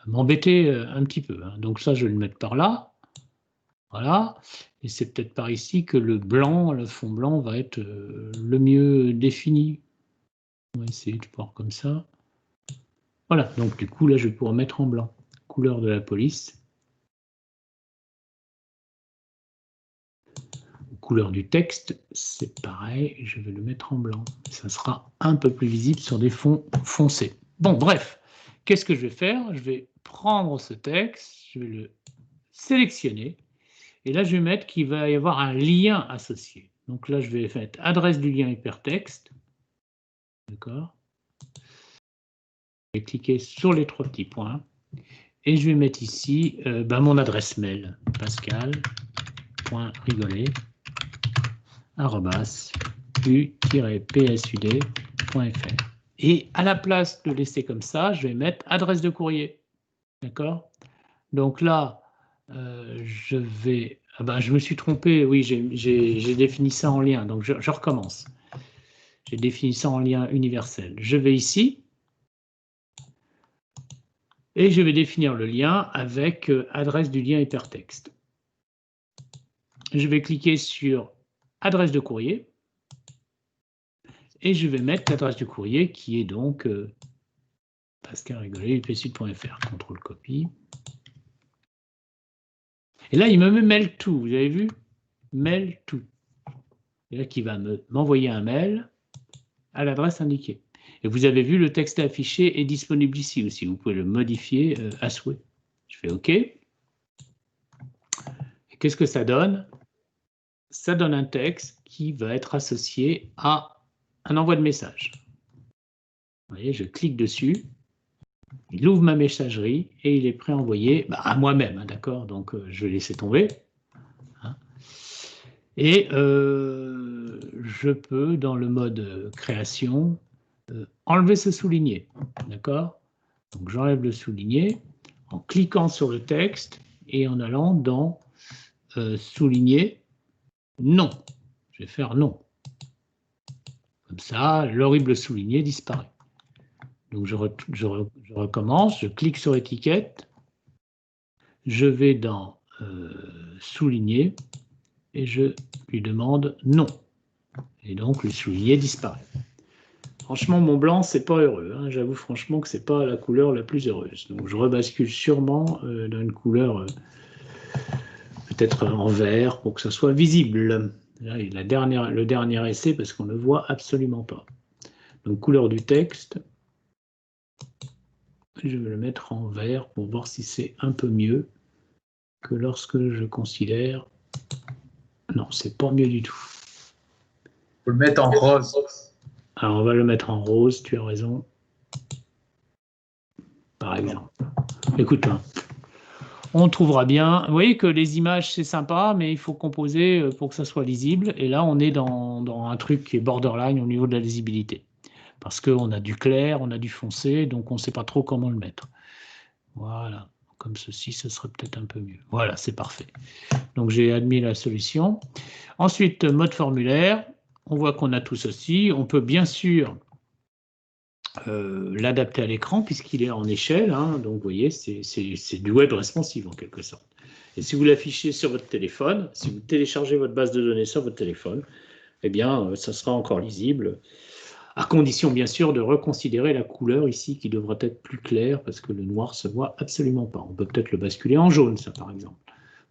m'embêter un petit peu, hein. Donc ça, je vais le mettre par là. Voilà. Et c'est peut-être par ici que le blanc, le fond blanc, va être le mieux défini. On va essayer de voir comme ça. Voilà. Donc du coup, là, je vais pouvoir mettre en blanc. Couleur de la police. Couleur du texte, c'est pareil, je vais le mettre en blanc. Ça sera un peu plus visible sur des fonds foncés. Bon, bref, qu'est-ce que je vais faire? Je vais prendre ce texte, je vais le sélectionner, et là, je vais mettre qu'il va y avoir un lien associé. Donc là, je vais mettre adresse du lien hypertexte. D'accord? Je vais cliquer sur les trois petits points, et je vais mettre ici mon adresse mail, pascal.rigolet @u-psud.fr. Et à la place de laisser comme ça, je vais mettre adresse de courrier. D'accord? Donc là, je vais... Ah ben, je me suis trompé, oui, j'ai défini ça en lien, donc je recommence. J'ai défini ça en lien universel. Je vais ici, et je vais définir le lien avec adresse du lien hypertexte. Je vais cliquer sur adresse de courrier, et je vais mettre l'adresse du courrier qui est donc pascal.rigolet, upsud.fr, contrôle copie. Et là, il me met mail to, vous avez vu? Mail to. Et là, qui va m'envoyer un mail à l'adresse indiquée. Et vous avez vu, le texte affiché est disponible ici aussi. Vous pouvez le modifier à souhait. Je fais OK. Et qu'est-ce que ça donne? Ça donne un texte qui va être associé à un envoi de message. Vous voyez, je clique dessus. Il ouvre ma messagerie et il est prêt à envoyer à moi-même, hein, d'accord? Donc, je vais laisser tomber. Hein. Et je peux, dans le mode création, enlever ce souligné, d'accord? Donc, j'enlève le souligné en cliquant sur le texte et en allant dans souligner non. Je vais faire non. Comme ça, l'horrible souligné disparaît. Donc, je recommence, je clique sur étiquette, je vais dans souligner et je lui demande non. Et donc, le souligné disparaît. Franchement, mon blanc, c'est pas heureux, hein. J'avoue franchement que c'est pas la couleur la plus heureuse. Donc, je rebascule sûrement dans une couleur peut-être en vert pour que ça soit visible. Là, le dernier essai parce qu'on ne voit absolument pas. Donc, couleur du texte. Je vais le mettre en vert pour voir si c'est un peu mieux que lorsque je considère... Non, c'est pas mieux du tout. On peut le mettre en rose. Alors, on va le mettre en rose, tu as raison. Par exemple. Écoute, hein, on trouvera bien. Vous voyez que les images, c'est sympa, mais il faut composer pour que ça soit lisible. Et là, on est dans un truc qui est borderline au niveau de la lisibilité. Parce qu'on a du clair, on a du foncé, donc on ne sait pas trop comment le mettre. Voilà. comme ceci, ce serait peut-être un peu mieux. Voilà, c'est parfait. Donc j'ai admis la solution. Ensuite, mode formulaire. On voit qu'on a tout ceci. On peut bien sûr l'adapter à l'écran puisqu'il est en échelle. Hein. Donc vous voyez, c'est du web responsive en quelque sorte. Et si vous l'affichez sur votre téléphone, si vous téléchargez votre base de données sur votre téléphone, eh bien, ça sera encore lisible, à condition bien sûr de reconsidérer la couleur ici qui devra être plus claire parce que le noir se voit absolument pas. On peut peut-être le basculer en jaune, ça par exemple,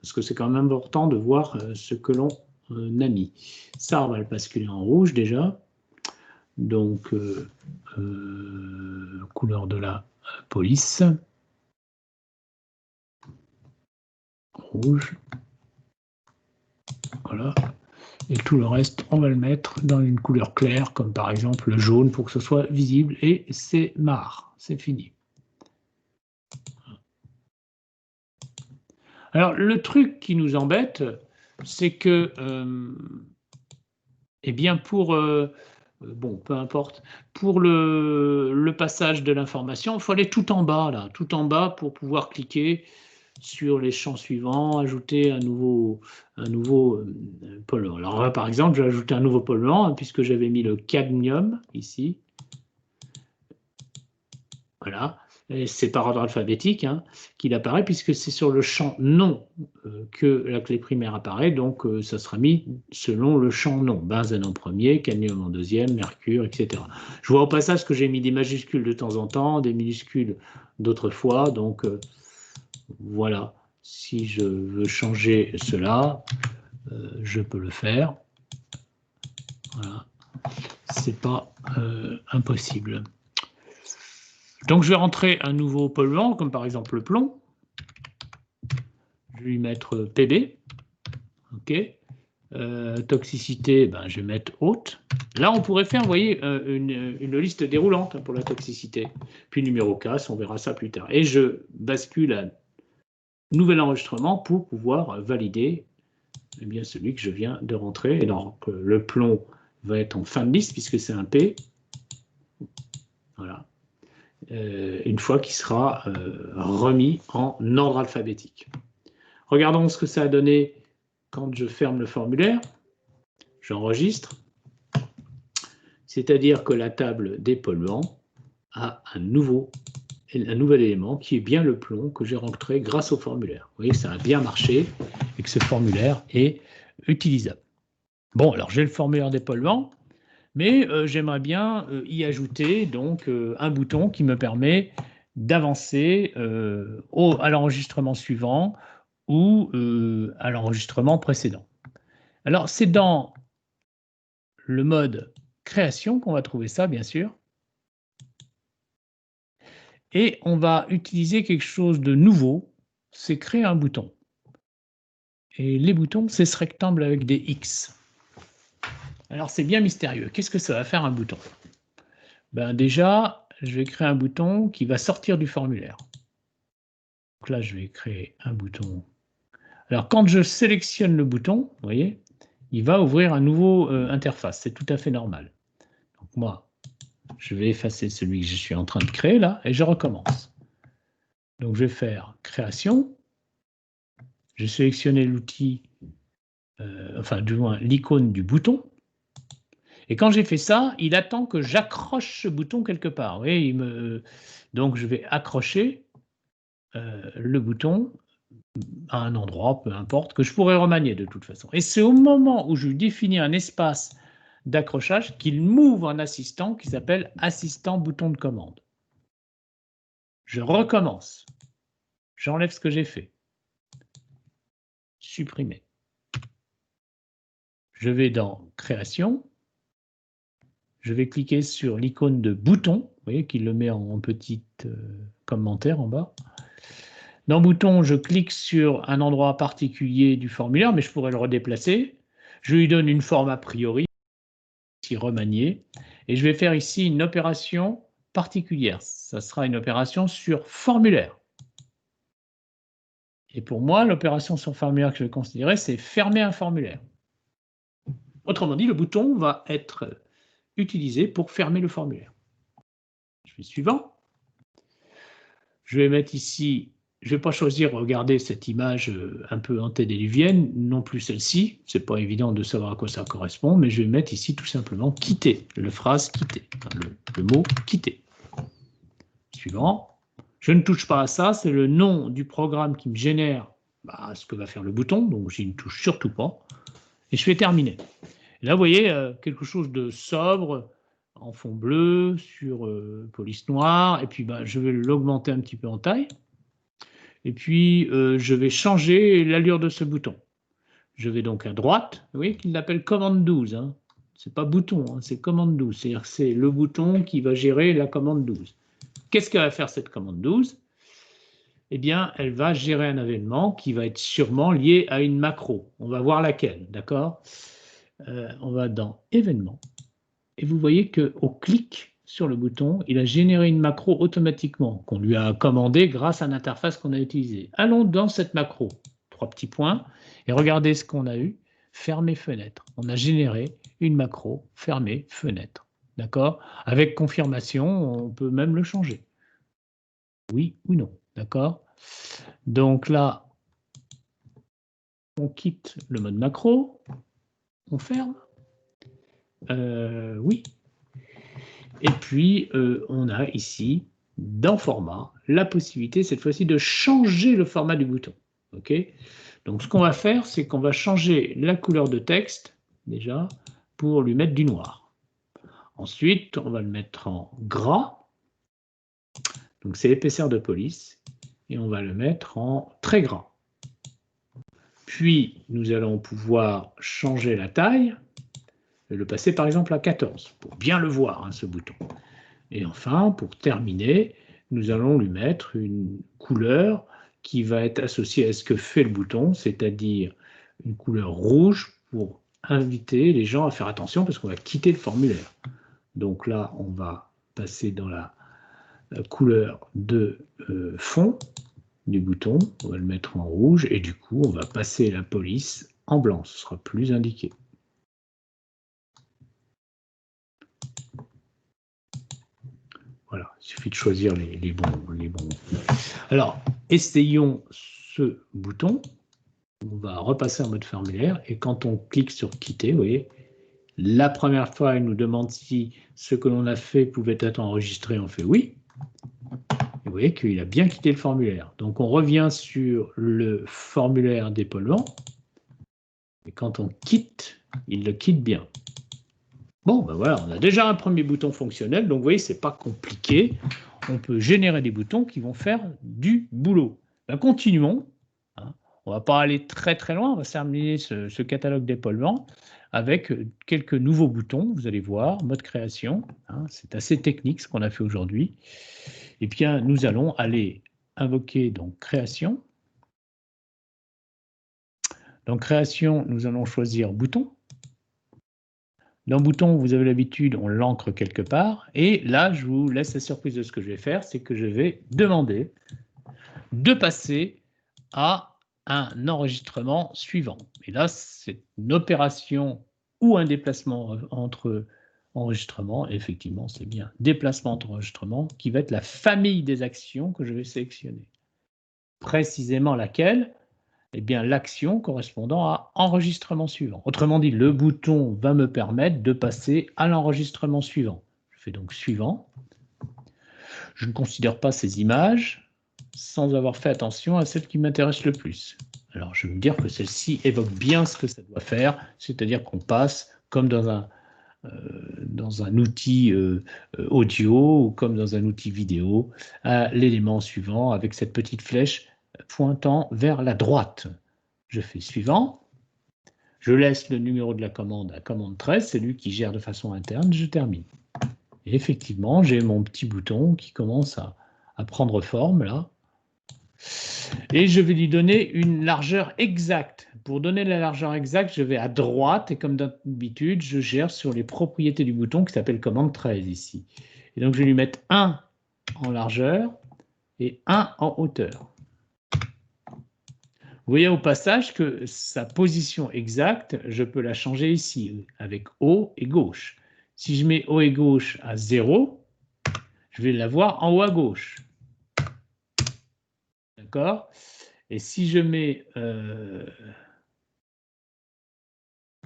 parce que c'est quand même important de voir ce que l'on a mis. Ça, on va le basculer en rouge déjà. Donc, couleur de la police. Rouge. Voilà. Et tout le reste, on va le mettre dans une couleur claire, comme par exemple le jaune, pour que ce soit visible. Et c'est marre, c'est fini. Alors, le truc qui nous embête, c'est que, eh bien, pour... bon, peu importe. Pour le passage de l'information, il faut aller tout en bas, là, tout en bas pour pouvoir cliquer sur les champs suivants, ajouter un nouveau polluant. Alors là, par exemple, je vais ajouter un nouveau polluant, hein, puisque j'avais mis le cadmium ici. Voilà. C'est par ordre alphabétique hein, qu'il apparaît, puisque c'est sur le champ nom que la clé primaire apparaît, donc ça sera mis selon le champ nom. Benzène en premier, cadmium en deuxième, mercure, etc. Je vois au passage que j'ai mis des majuscules de temps en temps, des minuscules d'autres fois, donc voilà. Si je veux changer cela, je peux le faire. Voilà. C'est pas impossible. Donc, je vais rentrer un nouveau polluant, comme par exemple le plomb. Je vais lui mettre PB. OK. Toxicité, ben, je vais mettre haute. Là, on pourrait faire, vous voyez, une liste déroulante pour la toxicité. Puis numéro 4, on verra ça plus tard. Et je bascule à nouvel enregistrement pour pouvoir valider eh bien, celui que je viens de rentrer. Et donc, le plomb va être en fin de liste puisque c'est un P. Voilà. Une fois qu'il sera remis en ordre alphabétique. Regardons ce que ça a donné quand je ferme le formulaire. J'enregistre. C'est-à-dire que la table des polluants a un nouvel élément qui est bien le plomb que j'ai rentré grâce au formulaire. Vous voyez, ça a bien marché et que ce formulaire est utilisable. Bon, alors j'ai le formulaire des polluants, mais j'aimerais bien y ajouter donc un bouton qui me permet d'avancer à l'enregistrement suivant ou à l'enregistrement précédent. Alors, c'est dans le mode création qu'on va trouver ça, bien sûr. Et on va utiliser quelque chose de nouveau, c'est créer un bouton. Et les boutons, c'est ce rectangle avec des X. Alors, c'est bien mystérieux. Qu'est-ce que ça va faire un bouton? Ben, déjà, je vais créer un bouton qui va sortir du formulaire. Donc là, je vais créer un bouton. Alors, quand je sélectionne le bouton, vous voyez, il va ouvrir un nouveau interface. C'est tout à fait normal. Donc moi, je vais effacer celui que je suis en train de créer là et je recommence. Donc, je vais faire création. Je vais sélectionner l'outil, enfin, du moins, l'icône du bouton. Et quand j'ai fait ça, il attend que j'accroche ce bouton quelque part. Vous voyez, donc, je vais accrocher le bouton à un endroit, peu importe, que je pourrais remanier de toute façon. Et c'est au moment où je définis un espace d'accrochage qu'il m'ouvre un assistant qui s'appelle assistant bouton de commande. Je recommence. J'enlève ce que j'ai fait. Supprimer. Je vais dans création. Je vais cliquer sur l'icône de bouton. Vous voyez qu'il le met en petit commentaire en bas. Dans bouton, je clique sur un endroit particulier du formulaire, mais je pourrais le redéplacer. Je lui donne une forme a priori, ici remanier, et je vais faire ici une opération particulière. Ça sera une opération sur formulaire. Et pour moi, l'opération sur formulaire que je vais considérer, c'est fermer un formulaire. Autrement dit, le bouton va être utilisé pour fermer le formulaire. Je fais suivant. Je vais mettre ici je ne vais pas choisir, regardez cette image un peu antédiluvienne, non plus celle-ci, ce n'est pas évident de savoir à quoi ça correspond, mais je vais mettre ici tout simplement quitter, la phrase quitter, le mot quitter. Suivant. Je ne touche pas à ça, c'est le nom du programme qui me génère ce que va faire le bouton, donc je ne touche surtout pas. Et je fais terminer. Et là, vous voyez, quelque chose de sobre, en fond bleu, sur police noire, et puis je vais l'augmenter un petit peu en taille. Et puis, je vais changer l'allure de ce bouton. Je vais donc à droite, vous voyez qu'il l'appelle commande 12. Hein. Ce n'est pas bouton, hein, c'est commande 12. C'est-à-dire que c'est le bouton qui va gérer la commande 12. Qu'est-ce qu'elle va faire cette commande 12? Eh bien, elle va gérer un événement qui va être sûrement lié à une macro. On va voir laquelle, d'accord? On va dans événements. Et vous voyez qu'au clic sur le bouton, il a généré une macro automatiquement, qu'on lui a commandée grâce à l'interface qu'on a utilisée. Allons dans cette macro, 3 petits points, et regardez ce qu'on a eu, fermer fenêtre. On a généré une macro, fermer fenêtre. D'accord? Avec confirmation, on peut même le changer. Oui ou non, d'accord? Donc là, on quitte le mode macro, on ferme. Oui. Et puis, on a ici, dans format, la possibilité, cette fois-ci, de changer le format du bouton. OK? Donc, ce qu'on va faire, c'est qu'on va changer la couleur de texte, déjà, pour lui mettre du noir. Ensuite, on va le mettre en gras. Donc, c'est l'épaisseur de police. Et on va le mettre en très gras. Puis, nous allons pouvoir changer la taille, et le passer par exemple à 14, pour bien le voir, hein, ce bouton. Et enfin, pour terminer, nous allons lui mettre une couleur qui va être associée à ce que fait le bouton, c'est-à-dire une couleur rouge pour inviter les gens à faire attention parce qu'on va quitter le formulaire. Donc là, on va passer dans la couleur de fond du bouton, on va le mettre en rouge et du coup, on va passer la police en blanc, ce sera plus indiqué. Voilà, il suffit de choisir les bons. Alors, essayons ce bouton. On va repasser en mode formulaire et quand on clique sur quitter, vous voyez, la première fois, il nous demande si ce que l'on a fait pouvait être enregistré. On fait oui. Et vous voyez qu'il a bien quitté le formulaire. Donc, on revient sur le formulaire d'épaulement. Et quand on quitte, il le quitte bien. Bon, ben voilà, on a déjà un premier bouton fonctionnel. Donc, vous voyez, ce n'est pas compliqué. On peut générer des boutons qui vont faire du boulot. Ben, continuons. Hein. On ne va pas aller très très loin. On va terminer ce catalogue d'épaulement avec quelques nouveaux boutons. Vous allez voir, mode création. Hein, c'est assez technique ce qu'on a fait aujourd'hui. Et bien, nous allons aller invoquer donc création. Dans création, nous allons choisir bouton. Dans bouton, vous avez l'habitude, on l'ancre quelque part. Et là, je vous laisse la surprise de ce que je vais faire, c'est que je vais demander de passer à un enregistrement suivant. Et là, c'est une opération ou un déplacement entre enregistrements. Effectivement, c'est bien déplacement entre enregistrements qui va être la famille des actions que je vais sélectionner. Précisément laquelle? Eh bien, l'action correspondant à enregistrement suivant. Autrement dit, le bouton va me permettre de passer à l'enregistrement suivant. Je fais donc suivant. Je ne considère pas ces images sans avoir fait attention à celle qui m'intéresse le plus. Alors, je vais me dire que celle-ci évoque bien ce que ça doit faire, c'est-à-dire qu'on passe comme dans un outil audio ou comme dans un outil vidéo à l'élément suivant avec cette petite flèche pointant vers la droite. Je fais suivant. Je laisse le numéro de la commande à commande 13, c'est lui qui gère de façon interne, je termine. Et effectivement, j'ai mon petit bouton qui commence à prendre forme là. Et je vais lui donner une largeur exacte. Pour donner la largeur exacte, je vais à droite et comme d'habitude, je gère sur les propriétés du bouton qui s'appelle commande 13 ici. Et donc, je vais lui mettre 1 en largeur et 1 en hauteur. Vous voyez au passage que sa position exacte, je peux la changer ici avec haut et gauche. Si je mets haut et gauche à 0, je vais l'avoir en haut à gauche. d'accord? Et si je mets...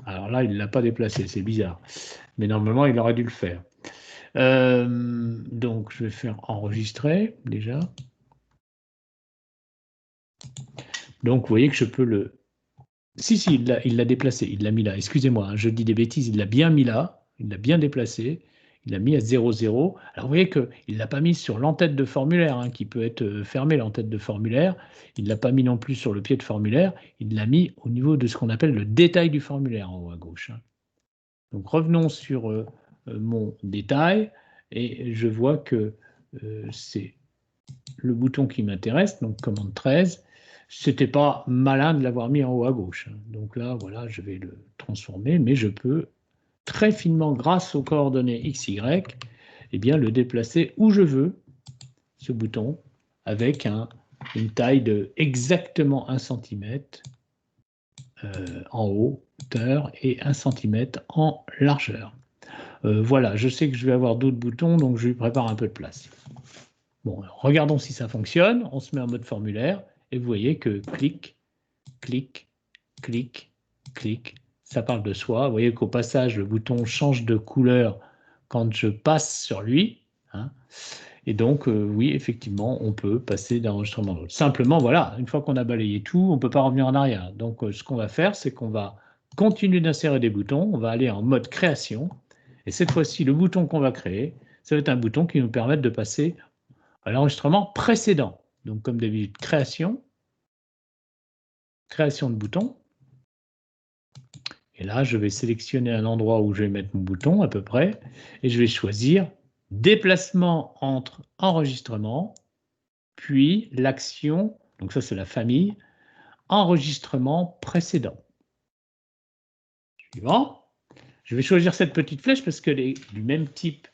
alors là, il ne l'a pas déplacé, c'est bizarre. Mais normalement, il aurait dû le faire. Donc, je vais faire enregistrer, déjà. Donc, vous voyez que je peux le... Si, il l'a déplacé, il l'a mis là. Excusez-moi, hein, je dis des bêtises, il l'a bien mis là, il l'a bien déplacé, il l'a mis à 0, 0. Alors, vous voyez qu'il ne l'a pas mis sur l'entête de formulaire, hein, qui peut être fermée, l'entête de formulaire. Il ne l'a pas mis non plus sur le pied de formulaire, il l'a mis au niveau de ce qu'on appelle le détail du formulaire, en haut à gauche. Hein. Donc, revenons sur mon détail, et je vois que c'est le bouton qui m'intéresse, donc commande 13. C'était pas malin de l'avoir mis en haut à gauche. Donc là, voilà, je vais le transformer, mais je peux très finement, grâce aux coordonnées X, Y, eh bien, le déplacer où je veux, ce bouton, avec une taille de exactement 1 cm en hauteur et 1 cm en largeur. Voilà, je sais que je vais avoir d'autres boutons, donc je lui prépare un peu de place. Bon, regardons si ça fonctionne. On se met en mode formulaire et vous voyez que clic, clic, clic, clic, ça parle de soi. Vous voyez qu'au passage, le bouton change de couleur quand je passe sur lui. Hein. Et donc, oui, effectivement, on peut passer d'un enregistrement à l'autre. Simplement, voilà, une fois qu'on a balayé tout, on ne peut pas revenir en arrière. Donc, ce qu'on va faire, c'est qu'on va continuer d'insérer des boutons. On va aller en mode création. Et cette fois-ci, le bouton qu'on va créer, ça va être un bouton qui nous permet de passer à l'enregistrement précédent. Donc, comme d'habitude, création de bouton. Et là, je vais sélectionner un endroit où je vais mettre mon bouton à peu près, et je vais choisir déplacement entre enregistrement, puis l'action, donc ça c'est la famille, enregistrement précédent. Suivant. Je vais choisir cette petite flèche parce qu'elle est du même type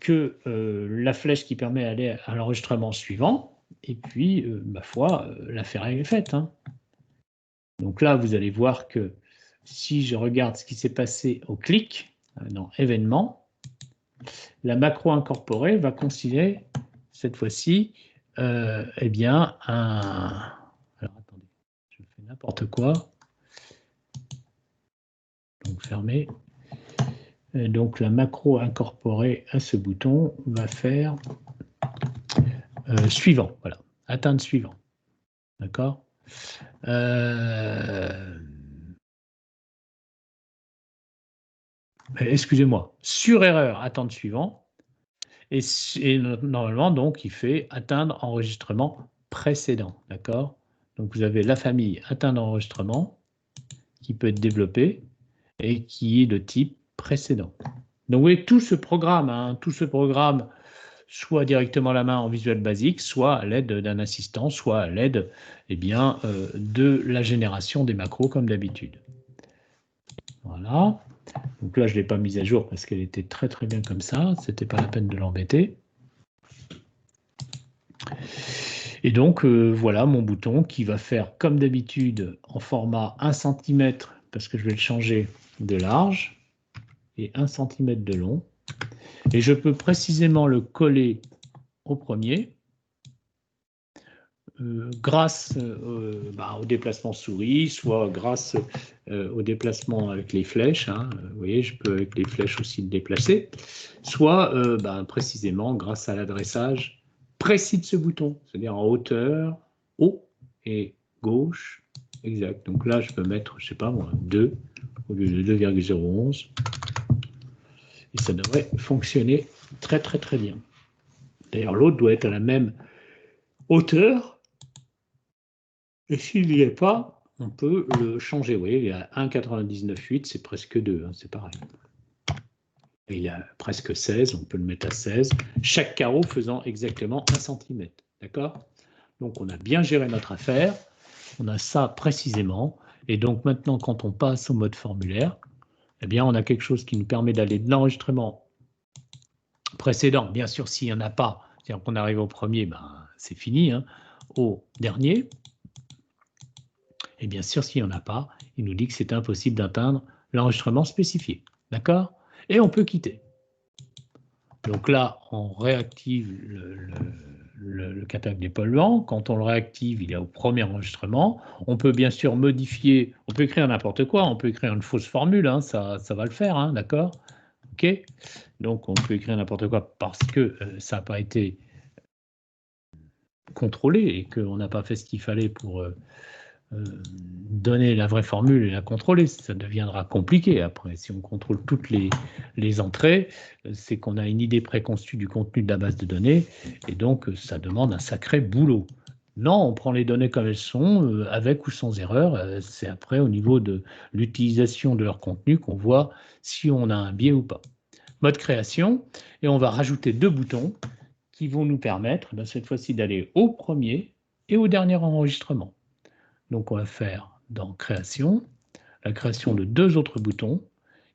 que la flèche qui permet d'aller à l'enregistrement suivant. Et puis, ma foi, l'affaire est faite. Hein. Donc là, vous allez voir que si je regarde ce qui s'est passé au clic, dans événements, la macro incorporée va considérer, cette fois-ci, eh bien, alors, attendez, je fais n'importe quoi. Donc, fermé. Et donc, la macro incorporée à ce bouton va faire suivant. Voilà, atteindre suivant. D'accord excusez-moi, sur erreur, atteindre suivant. Et normalement, donc, il fait atteindre enregistrement précédent. D'accord Donc, vous avez la famille atteindre enregistrement qui peut être développée et qui est de type précédent. Donc, vous voyez, tout ce programme, soit directement à la main en Visual Basic, soit à l'aide d'un assistant, soit à l'aide de la génération des macros comme d'habitude. Voilà. Donc là, je ne l'ai pas mise à jour parce qu'elle était très très bien comme ça. Ce n'était pas la peine de l'embêter. Et donc, voilà mon bouton qui va faire comme d'habitude en format 1 cm parce que je vais le changer de large et 1 cm de long. Et je peux précisément le coller au premier grâce au déplacement souris, soit grâce au déplacement avec les flèches. Hein, vous voyez, je peux avec les flèches aussi le déplacer, soit précisément grâce à l'adressage précis de ce bouton, c'est-à-dire en hauteur, haut et gauche, exact. Donc là, je peux mettre, je ne sais pas moi, 2 au lieu de 2,011. Et ça devrait fonctionner très très très bien. D'ailleurs, l'autre doit être à la même hauteur. Et s'il n'y est pas, on peut le changer. Vous voyez, il y a 1,99,8, c'est presque 2, hein, c'est pareil. Et il y a presque 16, on peut le mettre à 16, chaque carreau faisant exactement 1 cm. D'accord? Donc, on a bien géré notre affaire, on a ça précisément, et donc maintenant, quand on passe au mode formulaire, eh bien, on a quelque chose qui nous permet d'aller de l'enregistrement précédent, bien sûr, s'il n'y en a pas, c'est-à-dire qu'on arrive au premier, c'est fini, hein, au dernier. Et bien sûr, s'il n'y en a pas, il nous dit que c'est impossible d'atteindre l'enregistrement spécifié. D'accord? Et on peut quitter. Donc là, on réactive le catalogue des polluants. Quand on le réactive, il est au premier enregistrement. On peut bien sûr modifier, on peut écrire n'importe quoi, on peut écrire une fausse formule, hein, ça va le faire, hein, d'accord? OK? Donc on peut écrire n'importe quoi parce que ça n'a pas été contrôlé et qu'on n'a pas fait ce qu'il fallait pour donner la vraie formule et la contrôler. Ça deviendra compliqué après. Si on contrôle toutes les entrées, c'est qu'on a une idée préconçue du contenu de la base de données et donc ça demande un sacré boulot. Non, on prend les données comme elles sont, avec ou sans erreur. C'est après au niveau de l'utilisation de leur contenu qu'on voit si on a un biais ou pas. Mode création, et on va rajouter 2 boutons qui vont nous permettre, cette fois-ci, d'aller au premier et au dernier enregistrement. Donc, on va faire dans Création, la création de 2 autres boutons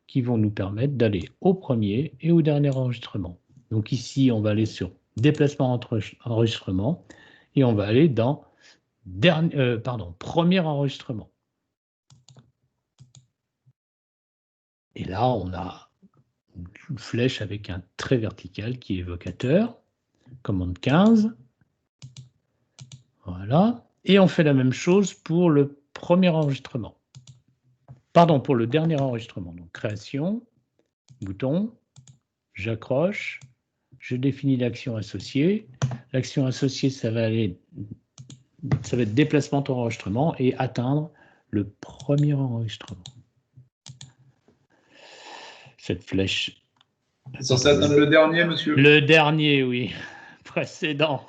qui vont nous permettre d'aller au premier et au dernier enregistrement. Donc ici, on va aller sur Déplacement entre enregistrements et on va aller dans Premier enregistrement. Et là, on a une flèche avec un trait vertical qui est évocateur. Commande 15. Voilà. Et on fait la même chose pour le premier enregistrement. Pardon, pour le dernier enregistrement. Donc, création, bouton, j'accroche, je définis l'action associée. L'action associée, ça va être déplacement enregistrement et atteindre le premier enregistrement. Cette flèche. C'est censé atteindre le dernier, monsieur? Le dernier, oui. Précédent.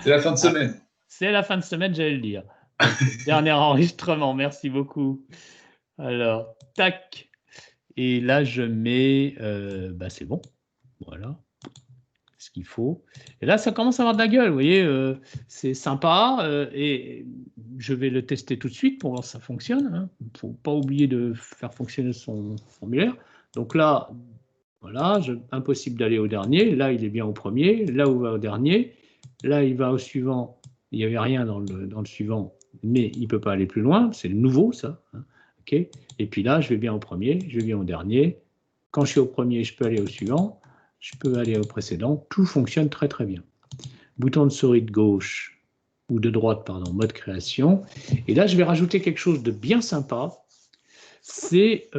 C'est la fin de semaine. C'est la fin de semaine, j'allais le dire. Donc, dernier enregistrement, merci beaucoup. Alors, tac. Et là, je mets, c'est bon. Voilà. Ce qu'il faut. Et là, ça commence à avoir de la gueule, vous voyez. C'est sympa. Et je vais le tester tout de suite pour voir si ça fonctionne. Hein. Il ne faut pas oublier de faire fonctionner son formulaire. Donc là, voilà, impossible d'aller au dernier. Là, il est bien au premier. Là, il va au dernier. Là, il va au suivant. Il n'y avait rien dans le suivant, mais il ne peut pas aller plus loin. C'est le nouveau, ça. Hein. Okay. Et puis là, je vais bien au premier, je vais bien au dernier. Quand je suis au premier, je peux aller au suivant. Je peux aller au précédent. Tout fonctionne très, très bien. Bouton de souris de gauche, ou de droite, pardon, mode création. Et là, je vais rajouter quelque chose de bien sympa. C'est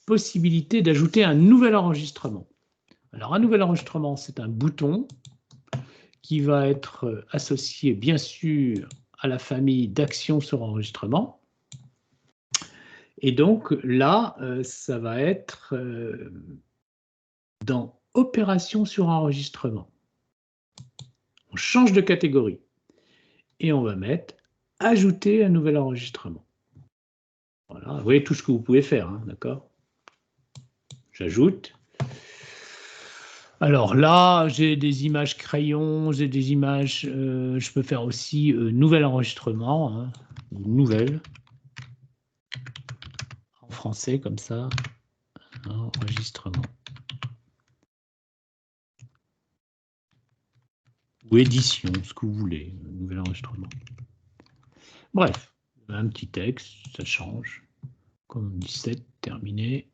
possibilité d'ajouter un nouvel enregistrement. Alors, un nouvel enregistrement, c'est un bouton qui va être associé, bien sûr, à la famille d'actions sur enregistrement. Et donc, là, ça va être dans Opération sur enregistrement. On change de catégorie. Et on va mettre Ajouter un nouvel enregistrement. Voilà, vous voyez tout ce que vous pouvez faire, hein, d'accord? J'ajoute. Alors là, j'ai des images crayon, j'ai des images, je peux faire aussi nouvel enregistrement, hein, nouvelle, en français comme ça, enregistrement. Ou édition, ce que vous voulez, nouvel enregistrement. Bref, un petit texte, ça change, comme 17, terminé,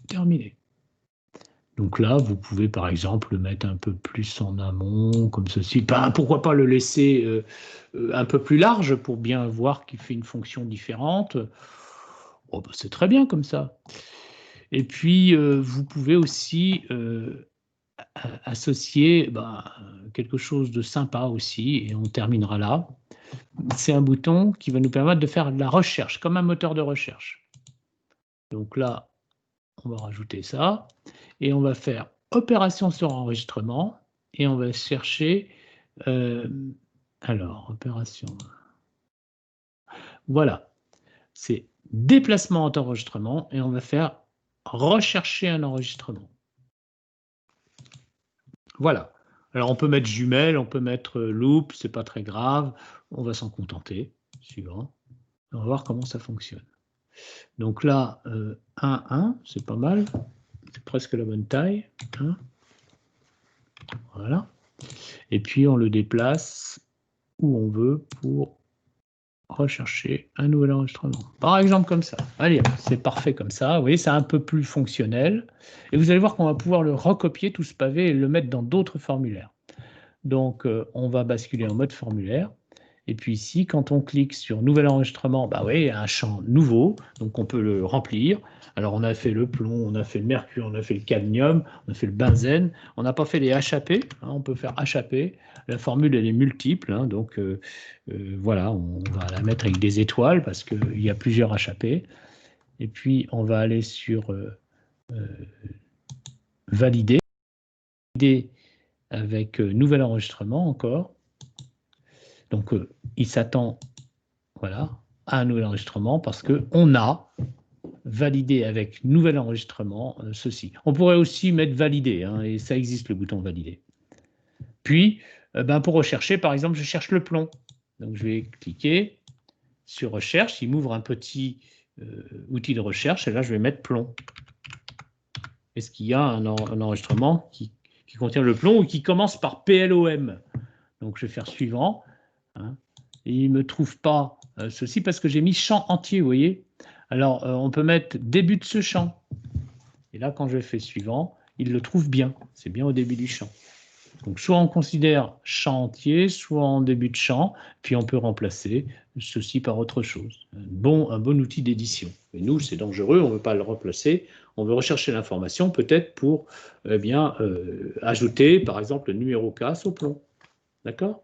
terminé. Donc là, vous pouvez par exemple le mettre un peu plus en amont, comme ceci. Pourquoi pas le laisser un peu plus large pour bien voir qu'il fait une fonction différente. Oh, c'est très bien comme ça. Et puis, vous pouvez aussi associer quelque chose de sympa aussi, et on terminera là. C'est un bouton qui va nous permettre de faire de la recherche, comme un moteur de recherche. Donc là, on va rajouter ça. Et on va faire opération sur enregistrement et on va chercher, alors, opération, voilà, c'est déplacement entre enregistrement et on va faire rechercher un enregistrement. Voilà. Alors, on peut mettre jumelle, on peut mettre loop, c'est pas très grave, on va s'en contenter. Suivant. On va voir comment ça fonctionne. Donc là, 1, c'est pas mal. C'est presque la bonne taille. Hein. Voilà. Et puis, on le déplace où on veut pour rechercher un nouvel enregistrement. Par exemple, comme ça. Allez, c'est parfait comme ça. Vous voyez, c'est un peu plus fonctionnel. Et vous allez voir qu'on va pouvoir le recopier, tout ce pavé, et le mettre dans d'autres formulaires. Donc, on va basculer en mode formulaire. Et puis ici, quand on clique sur nouvel enregistrement, bah oui, un champ nouveau, donc on peut le remplir. Alors, on a fait le plomb, on a fait le mercure, on a fait le cadmium, on a fait le benzène. On n'a pas fait les HAP, hein, on peut faire HAP. La formule, elle est multiple, hein, donc voilà, on va la mettre avec des étoiles parce qu'il y a plusieurs HAP. Et puis, on va aller sur valider avec nouvel enregistrement encore. Donc, il s'attend voilà, à un nouvel enregistrement parce qu'on a validé avec nouvel enregistrement ceci. On pourrait aussi mettre valider, hein, et ça existe le bouton valider. Puis, pour rechercher, par exemple, je cherche le plomb. Donc, je vais cliquer sur recherche. Il m'ouvre un petit outil de recherche et là, je vais mettre plomb. Est-ce qu'il y a un enregistrement qui contient le plomb ou qui commence par PLOM? Donc, je vais faire suivant. Hein, et il ne me trouve pas ceci parce que j'ai mis champ entier, vous voyez. Alors, on peut mettre début de ce champ. Et là, quand je fais suivant, il le trouve bien. C'est bien au début du champ. Donc, soit on considère champ entier, soit en début de champ, puis on peut remplacer ceci par autre chose. Un bon outil d'édition. Mais nous, c'est dangereux, on ne veut pas le remplacer. On veut rechercher l'information, peut-être pour ajouter, par exemple, le numéro CAS au plomb. D'accord ?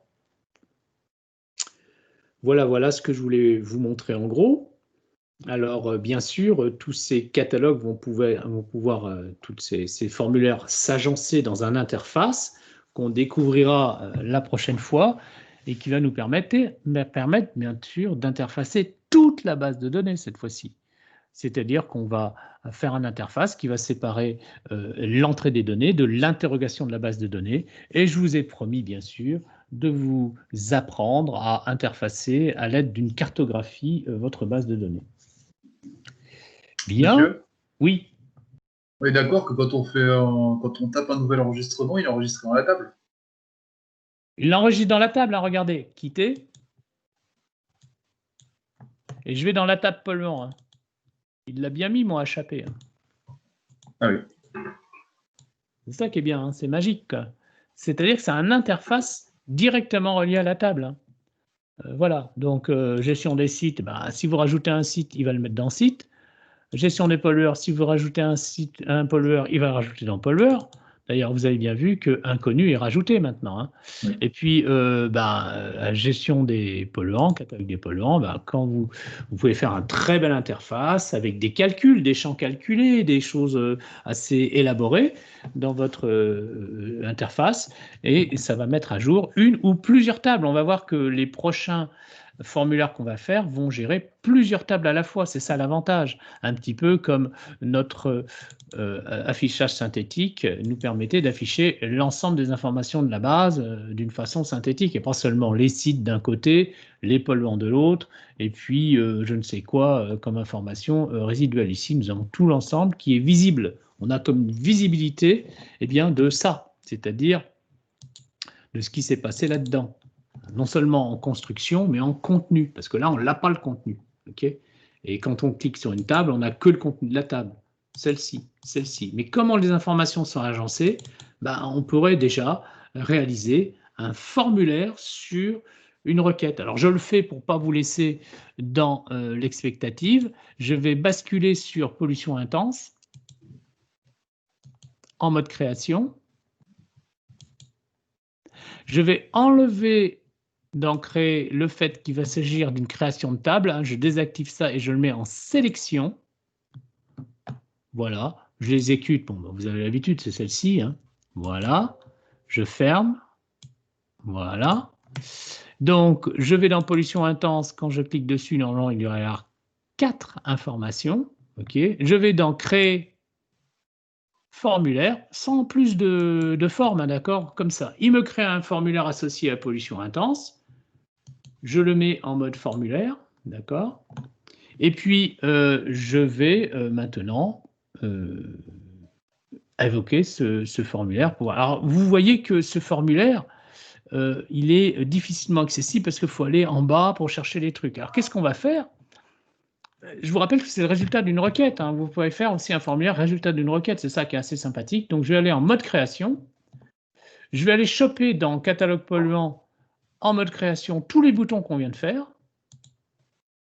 Voilà ce que je voulais vous montrer en gros. Alors, bien sûr, tous ces catalogues vont pouvoir tous ces formulaires s'agencer dans une interface qu'on découvrira la prochaine fois et qui va nous permettre bien sûr, d'interfacer toute la base de données cette fois-ci. C'est-à-dire qu'on va faire une interface qui va séparer l'entrée des données de l'interrogation de la base de données. Et je vous ai promis, bien sûr, de vous apprendre à interfacer à l'aide d'une cartographie votre base de données. Bien. Monsieur, oui. on est d'accord que quand on tape un nouvel enregistrement, il est enregistré dans la table. Il l'enregistre dans la table, hein, regardez. Quitter. Et je vais dans la table polluant. Hein. Il l'a bien mis, mon HAP. Hein. Ah oui. C'est ça qui est bien, hein, c'est magique. C'est-à-dire que c'est une interface directement reliée à la table. Hein. Voilà, donc gestion des sites, si vous rajoutez un site, il va le mettre dans site. Gestion des pollueurs, si vous rajoutez un pollueur, il va le rajouter dans pollueur. D'ailleurs, vous avez bien vu que inconnu est rajouté maintenant. Hein. Oui. Et puis, gestion des polluants, catalogue des polluants, quand vous pouvez faire une très belle interface avec des calculs, des champs calculés, des choses assez élaborées dans votre interface, et ça va mettre à jour une ou plusieurs tables. On va voir que les prochains formulaires qu'on va faire vont gérer plusieurs tables à la fois. C'est ça l'avantage. Un petit peu comme notre affichage synthétique nous permettait d'afficher l'ensemble des informations de la base d'une façon synthétique et pas seulement les sites d'un côté, les polluants de l'autre et puis je ne sais quoi comme information résiduelle. Ici, nous avons tout l'ensemble qui est visible. On a comme visibilité de ça, c'est-à-dire de ce qui s'est passé là-dedans. Non seulement en construction, mais en contenu, parce que là, on n'a pas le contenu. Okay, et quand on clique sur une table, on n'a que le contenu de la table, celle-ci. Mais comment les informations sont agencées, on pourrait déjà réaliser un formulaire sur une requête. Alors, je le fais pour ne pas vous laisser dans l'expectative. Je vais basculer sur pollution intense en mode création. Je vais enlever dans créer le fait qu'il va s'agir d'une création de table. Hein, je désactive ça et je le mets en sélection. Voilà, je l'exécute. Bon, vous avez l'habitude, c'est celle-ci. Hein. Voilà, je ferme. Voilà. Donc, je vais dans pollution intense. Quand je clique dessus, normalement, il y aura 4 informations. Okay. Je vais dans créer formulaire, sans plus de forme, hein, d'accord, comme ça. Il me crée un formulaire associé à pollution intense. Je le mets en mode formulaire, d'accord. Et puis, je vais maintenant évoquer ce formulaire. Alors, vous voyez que ce formulaire, il est difficilement accessible parce qu'il faut aller en bas pour chercher les trucs. Alors, qu'est-ce qu'on va faire? Je vous rappelle que c'est le résultat d'une requête. Hein. Vous pouvez faire aussi un formulaire résultat d'une requête. C'est ça qui est assez sympathique. Donc, je vais aller en mode création. Je vais aller choper dans catalogue polluant en mode création tous les boutons qu'on vient de faire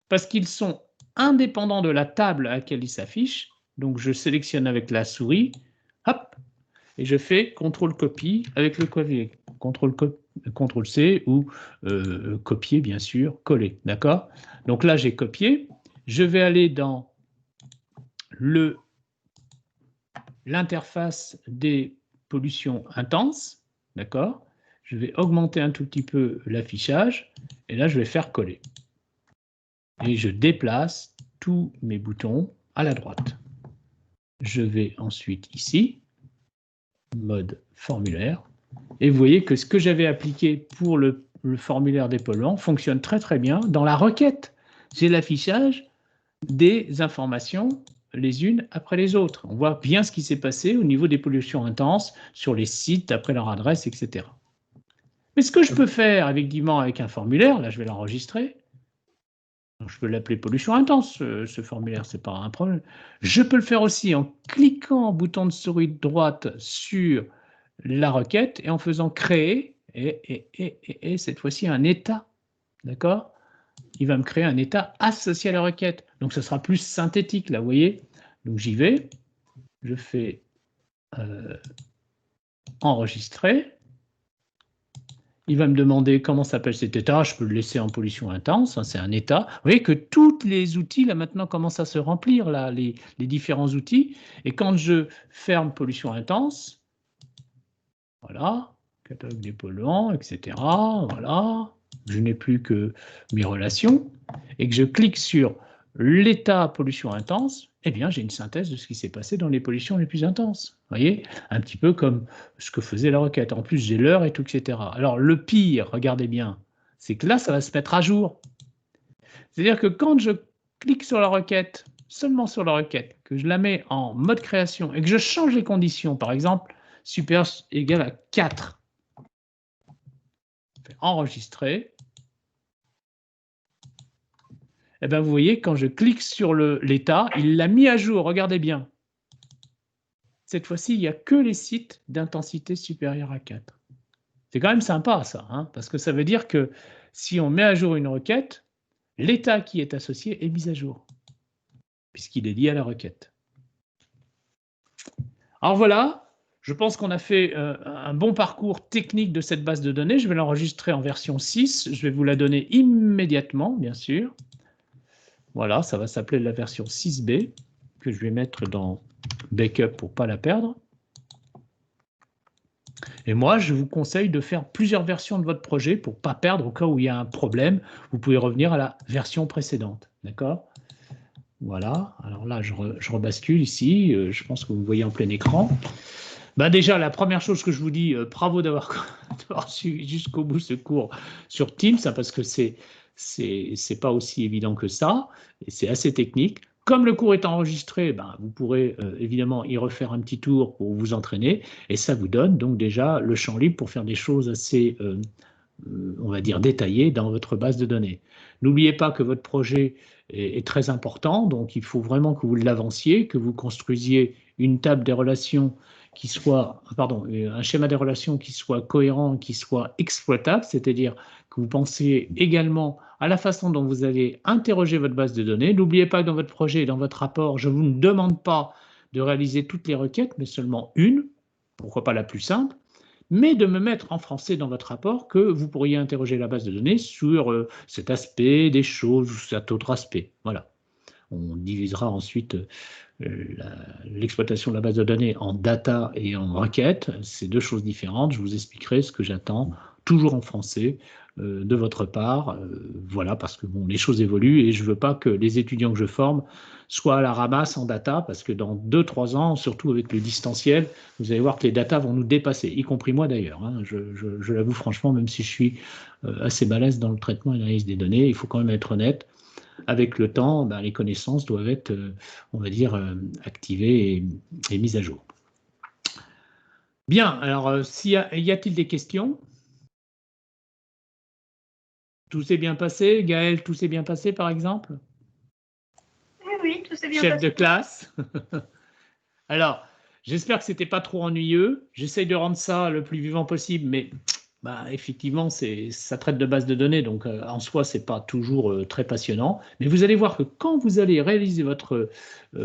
parce qu'ils sont indépendants de la table à laquelle ils s'affichent. Donc, je sélectionne avec la souris, hop, et je fais CTRL-copie avec le clavier. CTRL-C ou copier, bien sûr, coller. D'accord? Donc là, j'ai copié. Je vais aller dans l'interface des pollutions intenses. D'accord? Je vais augmenter un tout petit peu l'affichage. Et là, je vais faire coller. Et je déplace tous mes boutons à la droite. Je vais ensuite ici, mode formulaire. Et vous voyez que ce que j'avais appliqué pour le formulaire des polluants fonctionne très très bien. Dans la requête, j'ai l'affichage des informations les unes après les autres. On voit bien ce qui s'est passé au niveau des pollutions intenses sur les sites après leur adresse, etc. Mais ce que je peux faire effectivement avec un formulaire, là je vais l'enregistrer, je peux l'appeler pollution intense, ce formulaire, ce n'est pas un problème. Je peux le faire aussi en cliquant bouton de souris droite sur la requête et en faisant créer, et cette fois-ci un état, d'accord? Il va me créer un état associé à la requête. Donc, ce sera plus synthétique, là, vous voyez? Donc, j'y vais, je fais enregistrer. Il va me demander comment s'appelle cet état. Je peux le laisser en pollution intense, hein, c'est un état. Vous voyez que tous les outils, là, maintenant, commencent à se remplir, là, les différents outils. Et quand je ferme pollution intense, voilà, catalogue des polluants, etc. Voilà, je n'ai plus que mes relations et que je clique sur l'état pollution intense, eh bien, j'ai une synthèse de ce qui s'est passé dans les pollutions les plus intenses. Vous voyez, un petit peu comme ce que faisait la requête. En plus, j'ai l'heure et tout, etc. Alors, le pire, regardez bien, c'est que là, ça va se mettre à jour. C'est-à-dire que quand je clique sur la requête, seulement sur la requête, que je la mets en mode création et que je change les conditions, par exemple, super égale à 4. Enregistrer. Et bien, vous voyez, quand je clique sur l'état, il l'a mis à jour. Regardez bien. Cette fois-ci, il n'y a que les sites d'intensité supérieure à 4. C'est quand même sympa, ça, hein, parce que ça veut dire que si on met à jour une requête, l'état qui est associé est mis à jour, puisqu'il est lié à la requête. Alors voilà, je pense qu'on a fait un bon parcours technique de cette base de données. Je vais l'enregistrer en version 6. Je vais vous la donner immédiatement, bien sûr. Voilà, ça va s'appeler la version 6B, que je vais mettre dans Backup pour ne pas la perdre. Et moi, je vous conseille de faire plusieurs versions de votre projet pour ne pas perdre au cas où il y a un problème. Vous pouvez revenir à la version précédente. D'accord? Voilà, alors là, je rebascule ici. Je pense que vous voyez en plein écran. Ben déjà, la première chose que je vous dis, bravo d'avoir suivi jusqu'au bout ce cours sur Teams, hein, parce que c'est pas aussi évident que ça, et c'est assez technique. Comme le cours est enregistré, ben, vous pourrez évidemment y refaire un petit tour pour vous entraîner, et ça vous donne donc déjà le champ libre pour faire des choses assez, on va dire, détaillées dans votre base de données. N'oubliez pas que votre projet est très important, donc il faut vraiment que vous l'avanciez, que vous construisiez une table des relations qui soit, pardon, un schéma des relations qui soit cohérent, qui soit exploitable, c'est-à-dire que vous pensez également à la façon dont vous allez interroger votre base de données. N'oubliez pas que dans votre projet et dans votre rapport, je ne vous demande pas de réaliser toutes les requêtes, mais seulement une, pourquoi pas la plus simple, mais de me mettre en français dans votre rapport que vous pourriez interroger la base de données sur cet aspect des choses ou cet autre aspect. Voilà. On divisera ensuite l'exploitation de la base de données en data et en requête. C'est deux choses différentes. Je vous expliquerai ce que j'attends, toujours en français, de votre part. Voilà, parce que bon, les choses évoluent et je ne veux pas que les étudiants que je forme soient à la ramasse en data, parce que dans 2-3 ans, surtout avec le distanciel, vous allez voir que les data vont nous dépasser, y compris moi d'ailleurs. Hein. Je l'avoue franchement, même si je suis assez balèze dans le traitement et l'analyse des données, il faut quand même être honnête. Avec le temps, ben, les connaissances doivent être, on va dire, activées et mises à jour. Bien, alors, y a-t-il des questions? Tout s'est bien passé? Gaël, tout s'est bien passé, par exemple? Oui, tout s'est bien passé. Chef de classe? Alors, J'espère que ce n'était pas trop ennuyeux. J'essaye de rendre ça le plus vivant possible, mais effectivement, ça traite de base de données, donc en soi, ce n'est pas toujours très passionnant. Mais vous allez voir que quand vous allez réaliser votre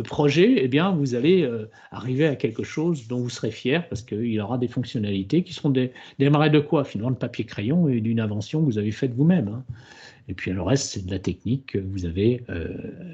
projet, eh bien, vous allez arriver à quelque chose dont vous serez fier, parce qu'il aura des fonctionnalités qui seront démarrées de quoi? Finalement, de papier-crayon et d'une invention que vous avez faite vous-même, hein. Et puis le reste, c'est de la technique que vous avez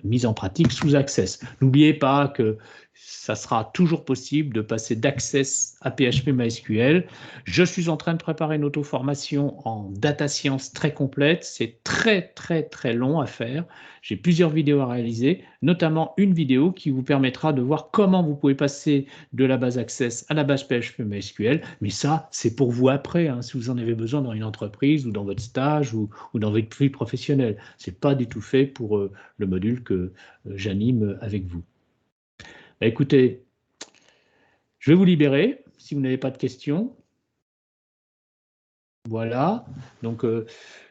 mise en pratique sous Access. N'oubliez pas que ça sera toujours possible de passer d'Access à PHP MySQL. Je suis en train de préparer une auto-formation en data science très complète. C'est très, très, très long à faire. J'ai plusieurs vidéos à réaliser, notamment une vidéo qui vous permettra de voir comment vous pouvez passer de la base Access à la base PHP MySQL. Mais ça, c'est pour vous après, hein, si vous en avez besoin dans une entreprise ou dans votre stage ou dans votre vie professionnelle. Ce n'est pas du tout fait pour le module que j'anime avec vous. Écoutez, je vais vous libérer si vous n'avez pas de questions. Voilà, donc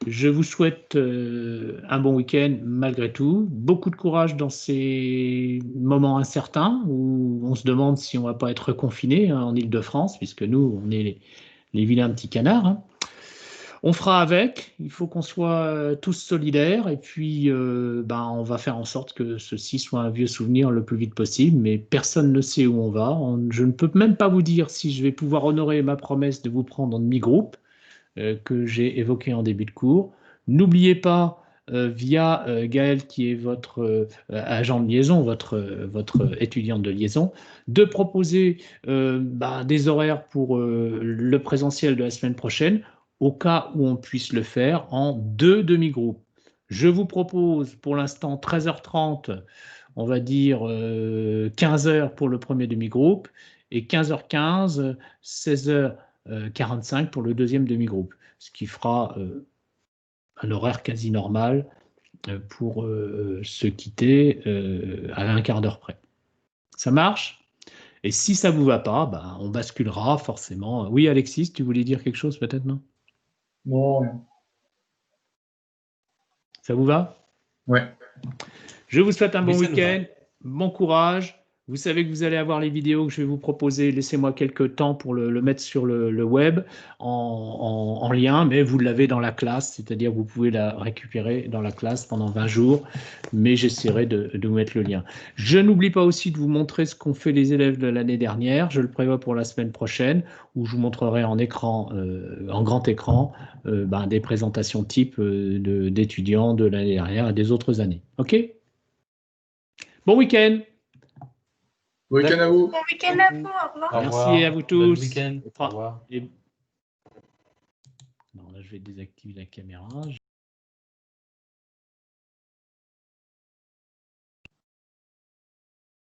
je vous souhaite un bon week-end malgré tout. Beaucoup de courage dans ces moments incertains où on se demande si on ne va pas être confiné en Île-de-France, puisque nous, on est les vilains petits canards, hein. On fera avec, il faut qu'on soit tous solidaires et puis on va faire en sorte que ceci soit un vieux souvenir le plus vite possible, mais personne ne sait où on va. Je ne peux même pas vous dire si je vais pouvoir honorer ma promesse de vous prendre en demi-groupe que j'ai évoqué en début de cours. N'oubliez pas, via Gaël qui est votre agent de liaison, votre étudiante de liaison, de proposer des horaires pour le présentiel de la semaine prochaine, au cas où on puisse le faire en 2 demi-groupes. Je vous propose pour l'instant 13h30, on va dire 15h pour le premier demi-groupe et 15h15, 16h45 pour le deuxième demi-groupe, ce qui fera un horaire quasi normal pour se quitter à un quart d'heure près. Ça marche? Et si ça ne vous va pas, on basculera forcément. Oui, Alexis, tu voulais dire quelque chose peut-être, non? Non, rien. Ça vous va? Ouais. Je vous souhaite un bon Oui, ça nous week-end, bon courage. Vous savez que vous allez avoir les vidéos que je vais vous proposer. Laissez-moi quelques temps pour le mettre sur le web en lien, mais vous l'avez dans la classe, c'est-à-dire vous pouvez la récupérer dans la classe pendant 20 jours, mais j'essaierai de vous mettre le lien. Je n'oublie pas aussi de vous montrer ce qu'ont fait les élèves de l'année dernière. Je le prévois pour la semaine prochaine, où je vous montrerai en écran, en grand écran, des présentations type d'étudiants de l'année dernière et des autres années. OK? Bon week-end! Bon week-end à vous. Bon week-end à vous, au revoir. Au Merci revoir. à vous Bon tous. week-end. Au revoir. Non, là, je vais désactiver la caméra.